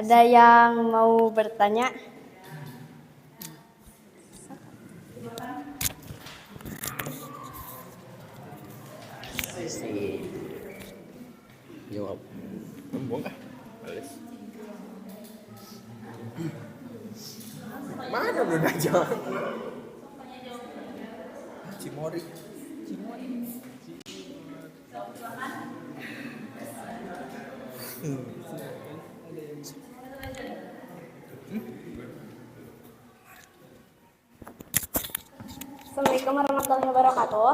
Ada yang mau bertanya?
Jawab.
Mana udah jawab? Cimori.
Assalamualaikum warahmatullahi wabarakatuh.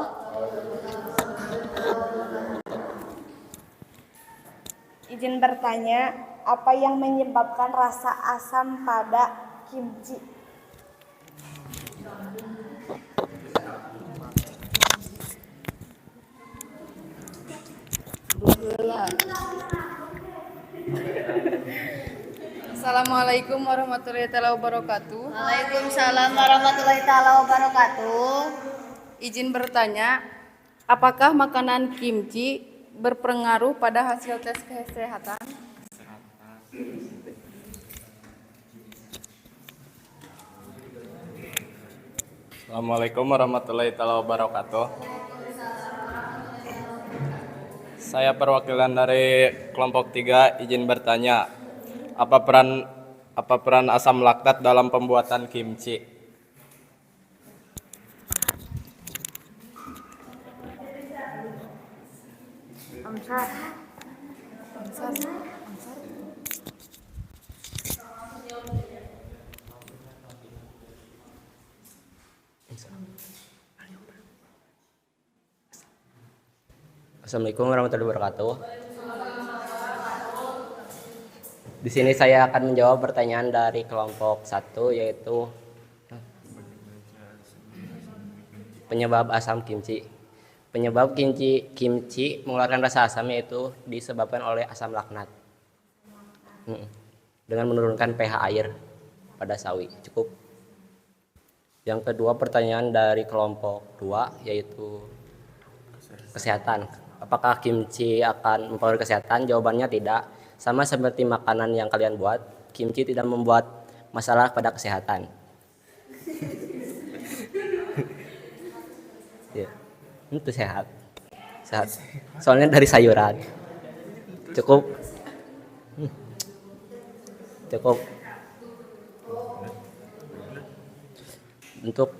Izin bertanya, apa yang menyebabkan rasa asam pada kimchi?
Assalamualaikum warahmatullahi wabarakatuh.
Waalaikumsalam warahmatullahi taala wabarakatuh.
Izin bertanya, apakah makanan kimchi berpengaruh pada hasil tes kesehatan?
Assalamualaikum warahmatullahi taala wabarakatuh. Saya perwakilan dari kelompok 3 izin bertanya, apa peran asam laktat dalam pembuatan kimchi?
Assalamualaikum warahmatullahi wabarakatuh. Di sini saya akan menjawab pertanyaan dari kelompok 1 yaitu penyebab asam kimchi. Penyebab kimchi mengeluarkan rasa asam yaitu disebabkan oleh asam laknat dengan menurunkan pH air pada sawi. Cukup. Yang kedua pertanyaan dari kelompok 2 yaitu kesehatan. Apakah kimchi akan mempengaruhi kesehatan? Jawabannya tidak. Sama seperti makanan yang kalian buat, kimchi tidak membuat masalah pada kesehatan. Ya, itu sehat. Soalnya dari sayuran. Cukup. Cukup. Untuk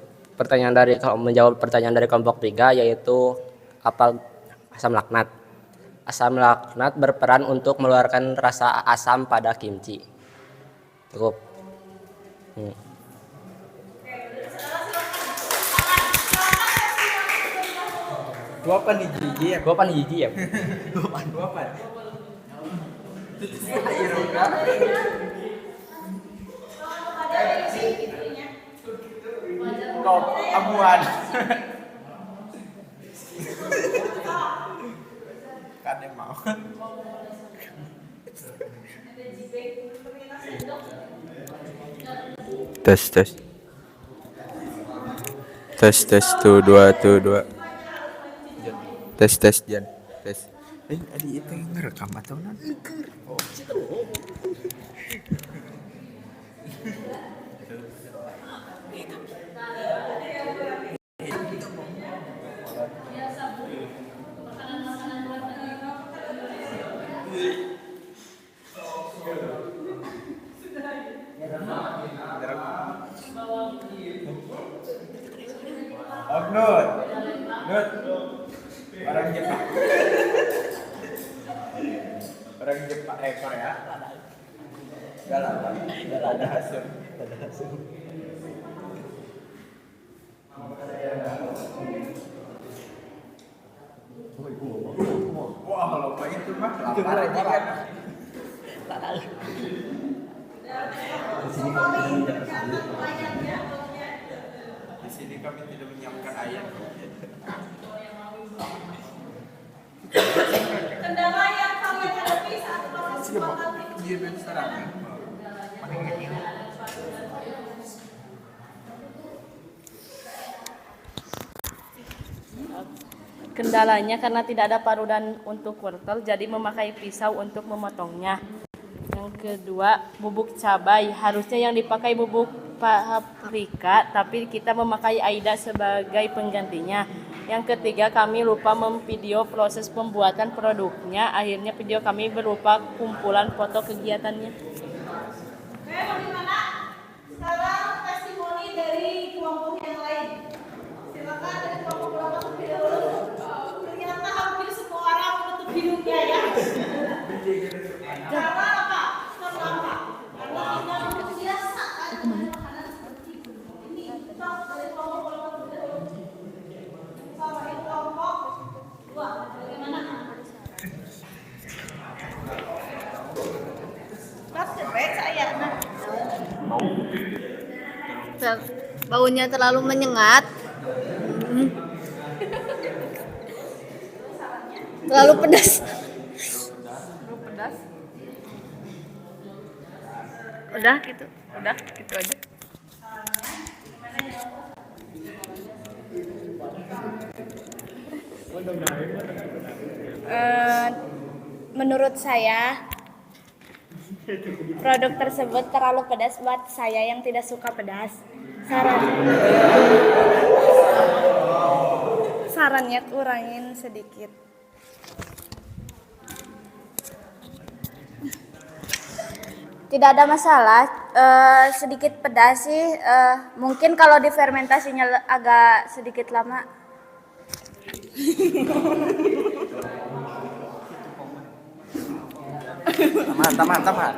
menjawab pertanyaan dari kelompok 3 yaitu apa asam laknat. Asam laknat berperan untuk mengeluarkan rasa asam pada kimchi. Cukup.
Dua pan hiji ya.
Dua pan hiji ya.
Dua pan. Kau amuan. Kade mau. Tes tuh dua. Tes Jan. Tes. Adi itu yang ngerekam atau nanti? Oh. Nut. Orang Jepang. Orang Jepang Korea. Enggak ada hasil. Wah, lupa itu mah lapar aja kan. Di sini kami tidak menyiapkan ayam.
Kendala yang kalian hadapi saat proses pembuatan
Kendalanya karena tidak ada parutan untuk wortel, jadi memakai pisau untuk memotongnya. Yang
kedua, bubuk cabai. Harusnya yang dipakai bubuk paprika, tapi kita memakai AIDA sebagai penggantinya. Yang ketiga, kami lupa memvideo proses pembuatan produknya. Akhirnya video kami berupa kumpulan foto kegiatannya.
Oke, bagaimana? Sekarang testimoni dari kelompok yang lain. Silakan dari kelompok berapa terlebih dahulu. Ternyata hampir semua orang menutup hidungnya ya. Karena apa? Karena apa? Karena tidak terbiasa kan dengan makanan seperti ini. Contoh dari kelompok berapa terlebih dahulu. Sama yang kelompok 2. Bagaimana? Baik saya.
Baunya terlalu menyengat. Terlalu pedas. Udah gitu aja.
Menurut saya produk tersebut terlalu pedas buat saya yang tidak suka pedas. Sarannya kurangin sedikit. Tidak ada masalah, sedikit pedas sih. Mungkin kalau difermentasinya agak sedikit lama.
Tamat.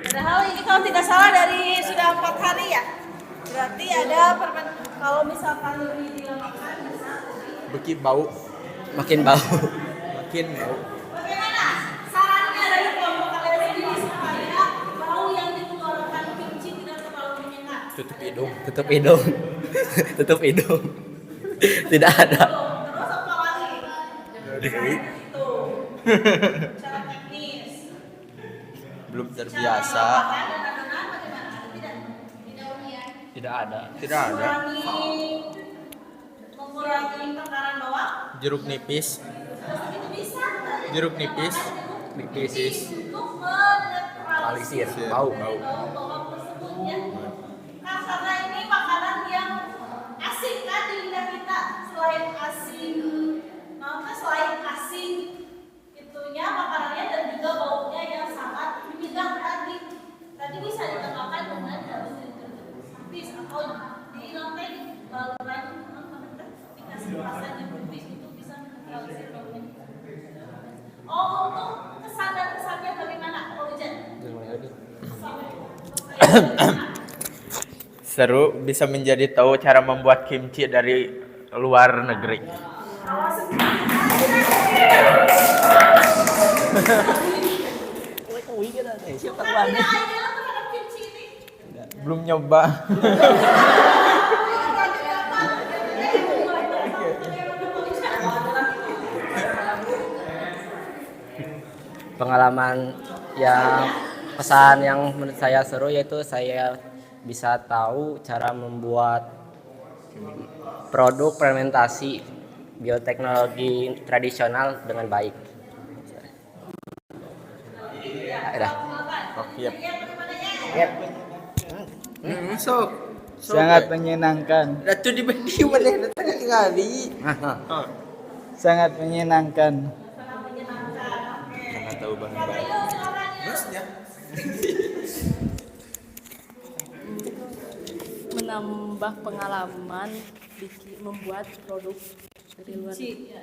Padahal ini kalau tidak salah dari sudah 4 hari ya. Berarti ada kalau misalkan lebih dilamakan bisa.
Makin bau.
Bagaimana sarannya dari kelompok kalian sendiri supaya bau yang dikeluarkan kimchi tidak terlalu menyengat?
Tutup hidung. Tidak ada.
Terus apa lagi? Itu. Cara teknis.
Belum terbiasa.
Makan dan adonan bagaimana?
Tidak ada.
Mengurangi tekanan bawah.
Jeruk nipis.
Itu bisa.
Jeruk nipis.
Untuk menetralisir
bau.
bau tersebut ya. Nah, karena ini makanan yang asing kan di lidah kita, selain asing itunya makanannya dan juga baunya yang sangat menyengat tadi bisa ditambahkan dengan daun nipis atau di lonteng baluran dikasih rasa jeruk nipis itu bisa menetralisir baunya. Untuk kesan dan kesannya bagaimana, Pak Ujan?
Seru, bisa menjadi tahu cara membuat kimchi dari luar negeri. Belum nyoba.
Pengalaman yang pesan yang menurut saya seru yaitu saya bisa tahu cara membuat produk fermentasi bioteknologi tradisional dengan baik.
Sangat menyenangkan.
Ratu di bedi mana datang kali.
Sangat menyenangkan.
Karena tahu bahan-bahan. Terusnya.
Menambah pengalaman membuat produk dari luar negeri.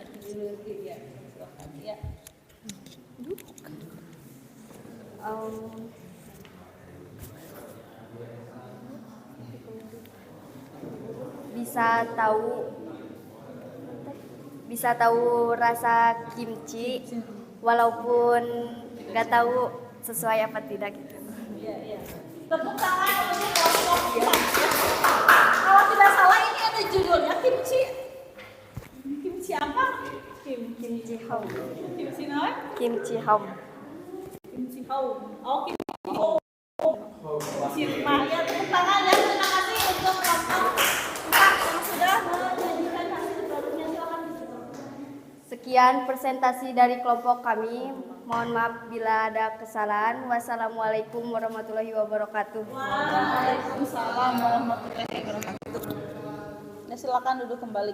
Bisa tahu rasa kimchi walaupun nggak tahu sesuai apa tidak gitu.
Tepuk tangan untuk kelompok 4. Kalau tidak salah ini ada judulnya kimchi. Kimchi apa?
Kimchi home.
Kimchi apa?
Kimchi home.
Kimchi home. Oh, kimchi home. Kimchi rumah. Ya, tepuk tangan ya. Terima kasih untuk kelompok 4 yang sudah menyajikan hasil produknya. Silakan.
Sekian presentasi dari kelompok kami. Mohon maaf bila ada kesalahan. Wassalamualaikum warahmatullahi wabarakatuh.
Waalaikumsalam warahmatullahi wabarakatuh. Nah, silakan duduk kembali.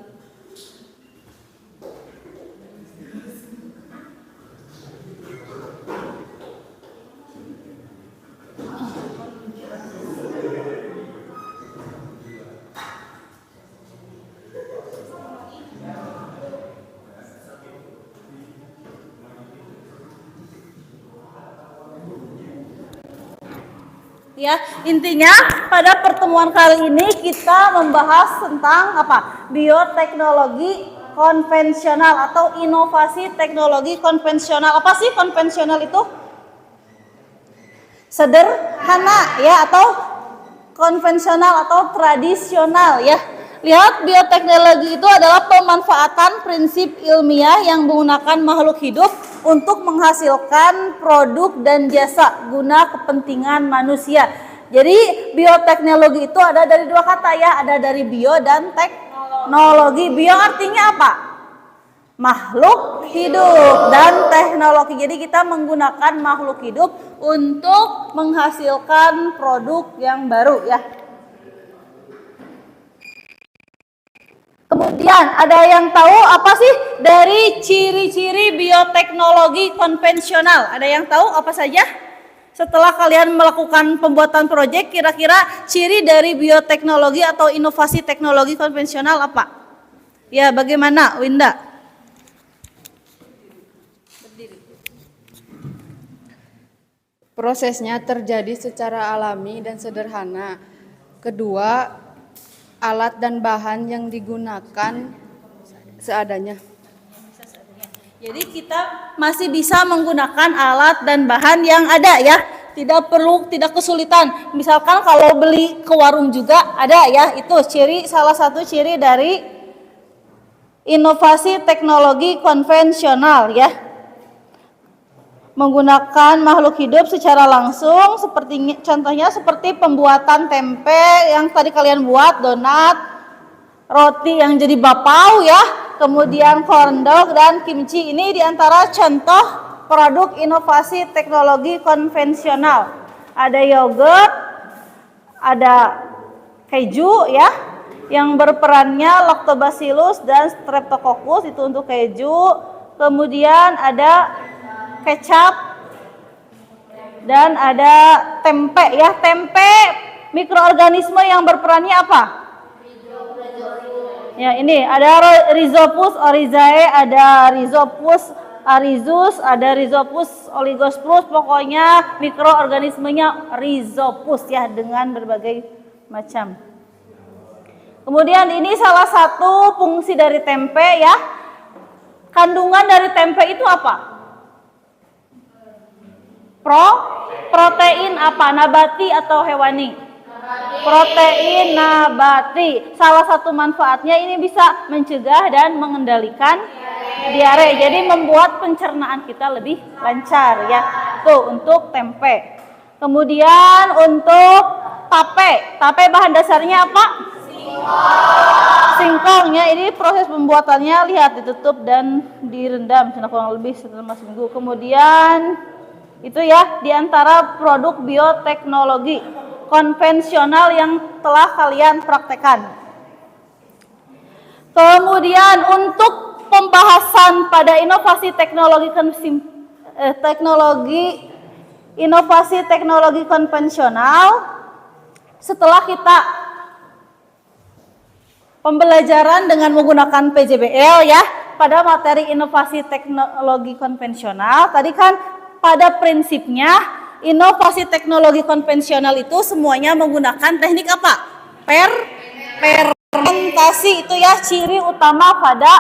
Ya, intinya pada pertemuan kali ini kita membahas tentang apa? Bioteknologi konvensional atau inovasi teknologi konvensional. Apa sih konvensional itu? Sederhana ya, atau konvensional atau tradisional ya. Lihat, bioteknologi itu adalah pemanfaatan prinsip ilmiah yang menggunakan makhluk hidup untuk menghasilkan produk dan jasa guna kepentingan manusia. Jadi bioteknologi itu ada dari dua kata ya, ada dari bio dan teknologi. Bio artinya apa? Makhluk hidup, dan teknologi. Jadi kita menggunakan makhluk hidup untuk menghasilkan produk yang baru ya. Kemudian ada yang tahu apa sih dari ciri-ciri bioteknologi konvensional? Ada yang tahu apa saja? Setelah kalian melakukan pembuatan proyek, kira-kira ciri dari bioteknologi atau inovasi teknologi konvensional apa? Ya, bagaimana, Winda?
Prosesnya terjadi secara alami dan sederhana. Kedua, alat dan bahan yang digunakan seadanya.
Jadi kita masih bisa menggunakan alat dan bahan yang ada ya. Tidak kesulitan. Misalkan kalau beli ke warung juga ada ya. Itu salah satu ciri dari inovasi teknologi konvensional ya. Menggunakan makhluk hidup secara langsung, contohnya seperti pembuatan tempe yang tadi kalian buat, donat, roti yang jadi bapau ya, kemudian corn dog dan kimchi. Ini diantara contoh produk inovasi teknologi konvensional. Ada yogurt, ada keju ya, yang berperannya lactobacillus dan streptococcus, itu untuk keju. Kemudian ada kecap dan ada tempe ya. Tempe mikroorganisme yang berperannya apa? Ya, ini ada Rhizopus oryzae, ada Rhizopus arizus, ada Rhizopus oligospus, pokoknya mikroorganismenya Rhizopus ya, dengan berbagai macam. Kemudian ini salah satu fungsi dari tempe ya. Kandungan dari tempe itu apa? Protein apa? Nabati atau hewani? Protein nabati. Salah satu manfaatnya ini bisa mencegah dan mengendalikan diare. Jadi membuat pencernaan kita lebih lancar ya. Tuh untuk tempe. Kemudian untuk tape. Tape bahan dasarnya apa? Singkong ya. Ini proses pembuatannya, lihat, ditutup dan direndam kurang lebih selama seminggu. Kemudian itu ya diantara produk bioteknologi konvensional yang telah kalian praktekkan. Kemudian untuk pembahasan pada inovasi teknologi konvensional, setelah kita pembelajaran dengan menggunakan PJBL ya pada materi inovasi teknologi konvensional, tadi kan pada prinsipnya inovasi teknologi konvensional itu semuanya menggunakan teknik apa? Fermentasi. Itu ya ciri utama pada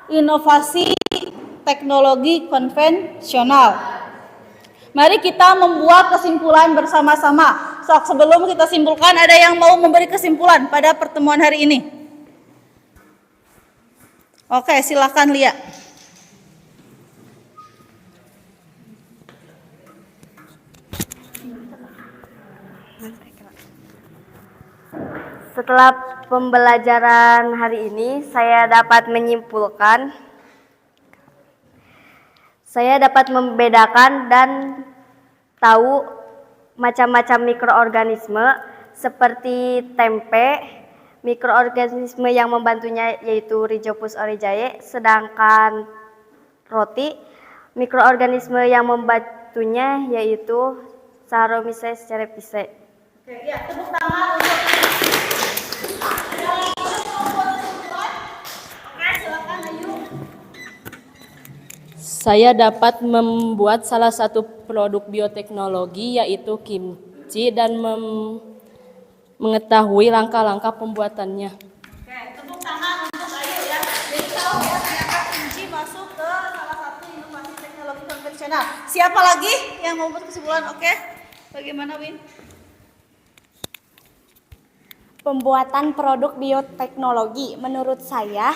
inovasi teknologi konvensional. Mari kita membuat kesimpulan bersama-sama. Sebelum kita simpulkan, ada yang mau memberi kesimpulan pada pertemuan hari ini? Oke, silakan Lia.
Setelah pembelajaran hari ini, saya dapat menyimpulkan
Saya dapat membedakan dan tahu macam-macam mikroorganisme seperti tempe, mikroorganisme yang membantunya yaitu Rhizopus oryzae, sedangkan roti, mikroorganisme yang membantunya yaitu Saccharomyces cerevisiae.
Oke, ya, tepuk tangan untuk Oke, silakan Ayu.
Saya dapat membuat salah satu produk bioteknologi yaitu kimchi dan mengetahui langkah-langkah pembuatannya.
Oke, tepuk tangan untuk Ayu ya. Jadi tahu ya, ternyata kunci masuk ke salah satu inovasi teknologi konvensional. Siapa lagi yang mau buat kesimpulan? Oke, bagaimana Win?
Pembuatan produk bioteknologi menurut saya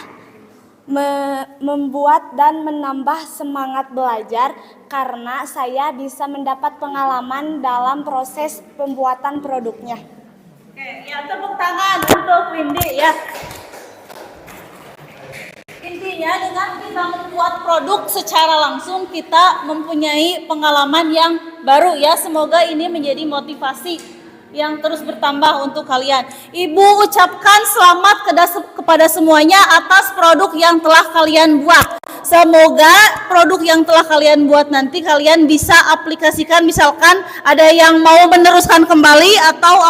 membuat dan menambah semangat belajar karena saya bisa mendapat pengalaman dalam proses pembuatan produknya.
Oke, ya tepuk tangan untuk Windy ya. Intinya dengan kita membuat produk secara langsung kita mempunyai pengalaman yang baru ya. Semoga ini menjadi motivasi yang terus bertambah untuk kalian. Ibu ucapkan selamat kepada semuanya atas produk yang telah kalian buat. Semoga produk yang telah kalian buat nanti kalian bisa aplikasikan, misalkan ada yang mau meneruskan kembali atau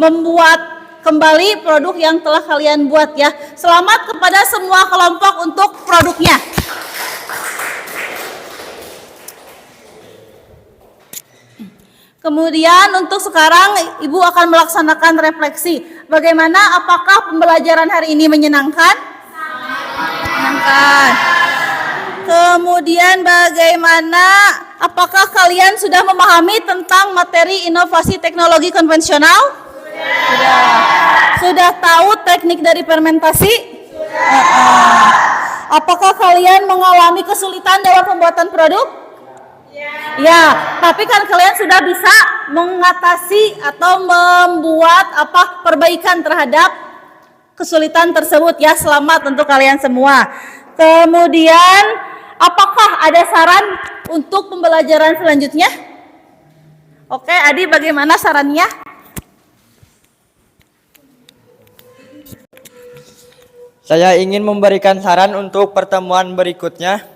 membuat kembali produk yang telah kalian buat ya. Selamat kepada semua kelompok untuk produknya. Kemudian untuk sekarang Ibu akan melaksanakan refleksi. Bagaimana, apakah pembelajaran hari ini menyenangkan? Menyenangkan. Kemudian bagaimana, apakah kalian sudah memahami tentang materi inovasi teknologi konvensional? Sudah. Sudah tahu teknik dari fermentasi? Apakah kalian mengalami kesulitan dalam pembuatan produk? Ya, tapi kan kalian sudah bisa mengatasi atau membuat perbaikan terhadap kesulitan tersebut ya. Selamat untuk kalian semua. Kemudian, apakah ada saran untuk pembelajaran selanjutnya? Oke, Adi, bagaimana sarannya?
Saya ingin memberikan saran untuk pertemuan berikutnya.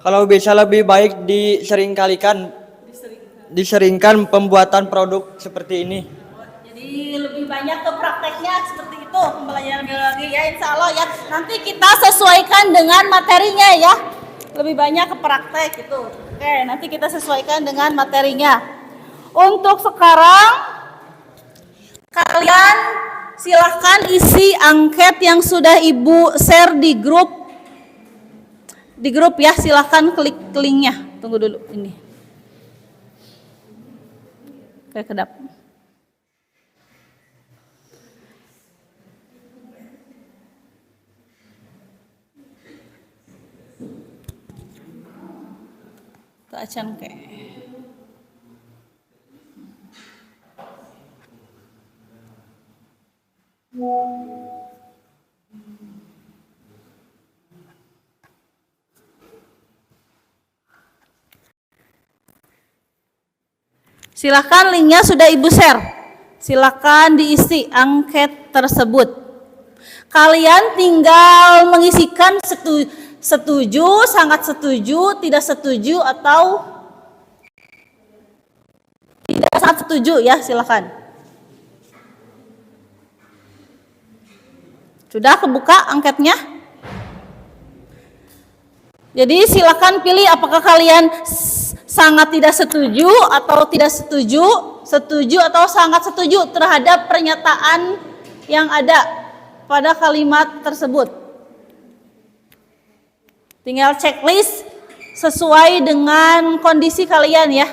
Kalau bisa lebih baik diseringkan pembuatan produk seperti ini.
Jadi lebih banyak ke prakteknya seperti itu pembelajaran biologi ya, insya Allah ya. Nanti kita sesuaikan dengan materinya ya. Lebih banyak ke praktek itu. Oke, nanti kita sesuaikan dengan materinya. Untuk sekarang kalian silahkan isi angket yang sudah Ibu share di grup. Di grup ya, silahkan klik linknya. Tunggu dulu ini. Oke, kedap. Acan kayak. Silakan linknya sudah Ibu share. Silakan diisi angket tersebut. Kalian tinggal mengisikan setuju, sangat setuju, tidak setuju, atau tidak sangat setuju ya, silakan. Sudah kebuka angketnya? Jadi silakan pilih apakah kalian sangat tidak setuju atau tidak setuju, setuju atau sangat setuju terhadap pernyataan yang ada pada kalimat tersebut. Tinggal checklist sesuai dengan kondisi kalian ya.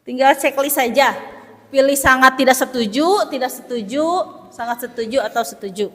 Tinggal checklist saja. Pilih sangat tidak setuju, sangat setuju atau setuju.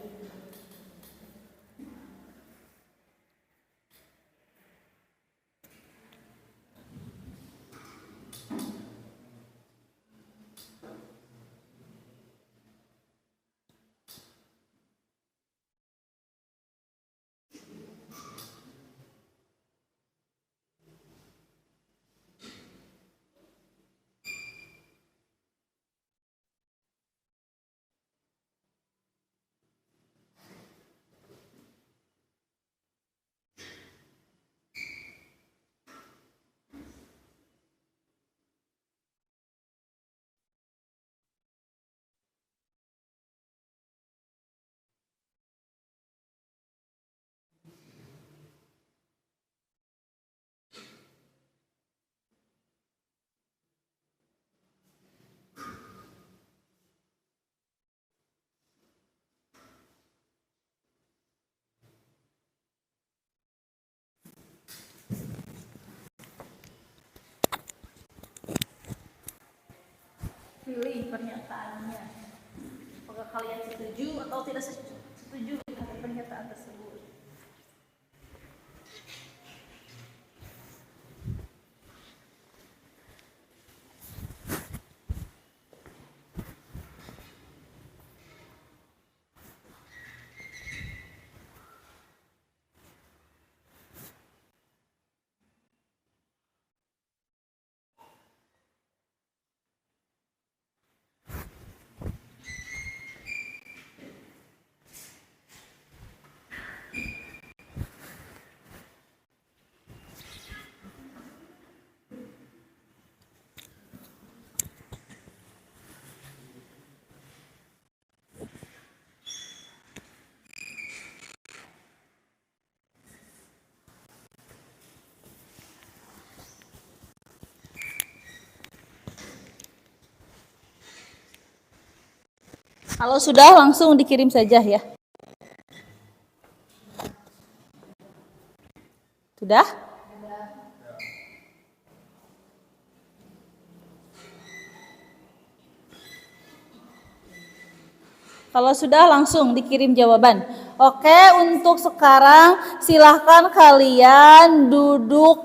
pilih pernyataannya. Apakah kalian setuju atau tidak setuju dengan pernyataan tersebut? Kalau sudah langsung dikirim saja ya. Sudah? Kalau sudah langsung dikirim jawaban. Oke, untuk sekarang silahkan kalian duduk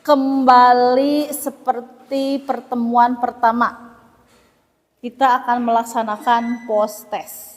kembali seperti pertemuan pertama. Kita akan melaksanakan post test.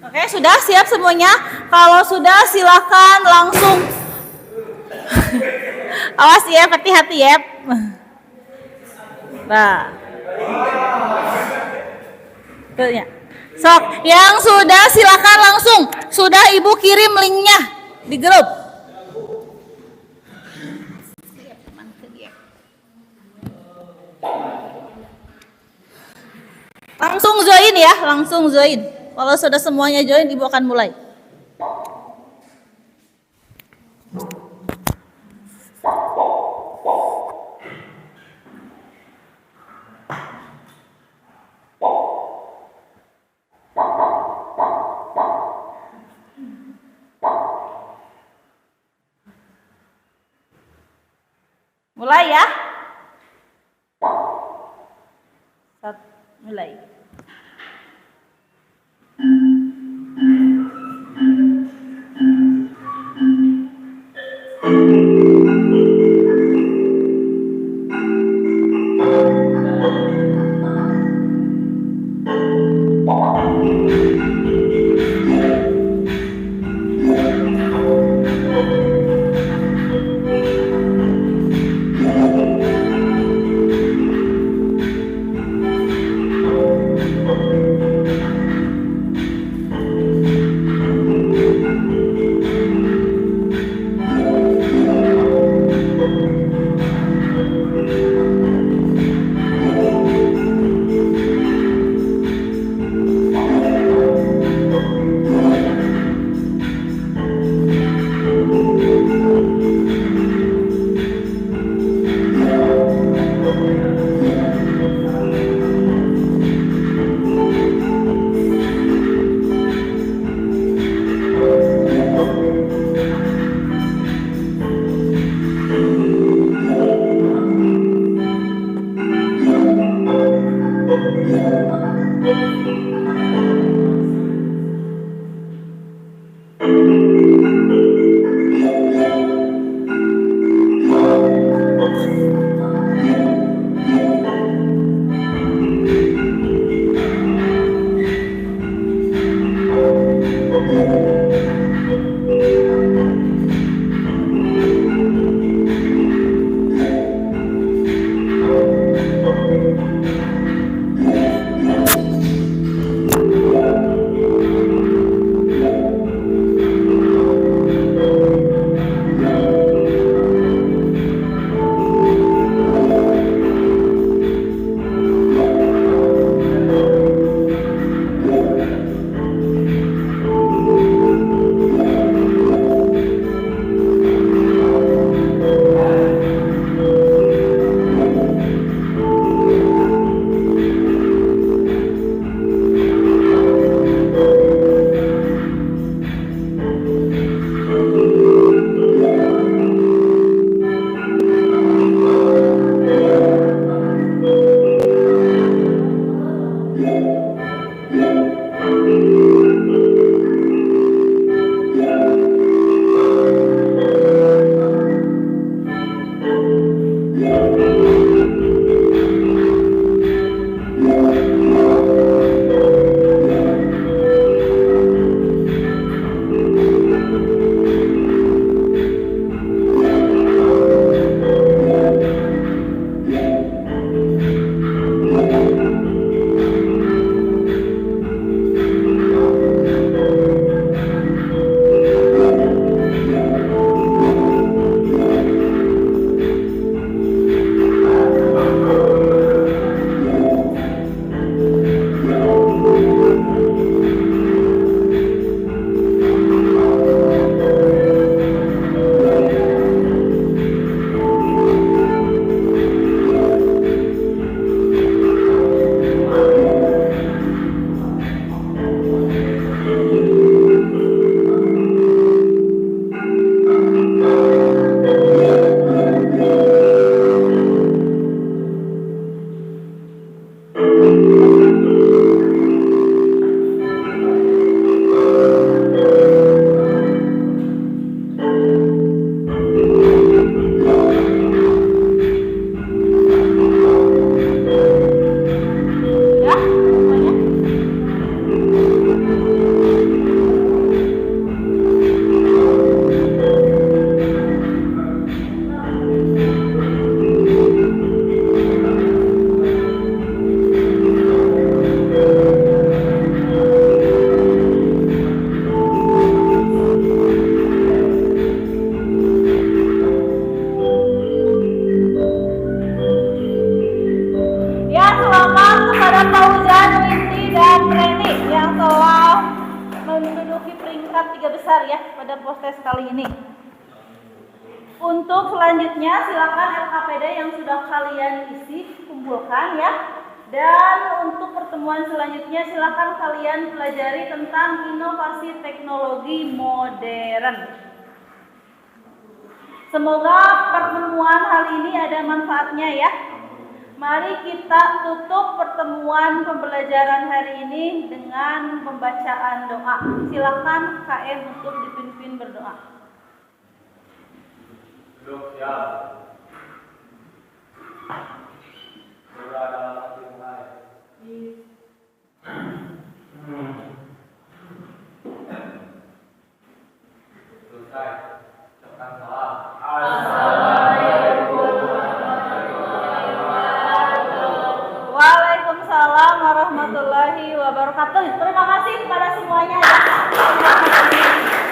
Oke, sudah siap semuanya? Kalau sudah silakan langsung. Awas ya, hati-hati ya. Nah. Tuh ya. Sok, yang sudah silakan langsung. Sudah Ibu kirim linknya di grup. Langsung join ya, langsung join. Kalau sudah semuanya join, Ibu akan mulai. Mulai ya. Mulai. Podcast kali ini. Untuk selanjutnya silakan LKPD yang sudah kalian isi kumpulkan ya. Dan untuk pertemuan selanjutnya silakan kalian pelajari tentang inovasi teknologi modern. Semoga pertemuan hari ini ada manfaatnya ya. Mari kita tutup pertemuan pembelajaran hari ini dengan pembacaan doa. Silakan KM untuk dipimpin berdoa.
Ya.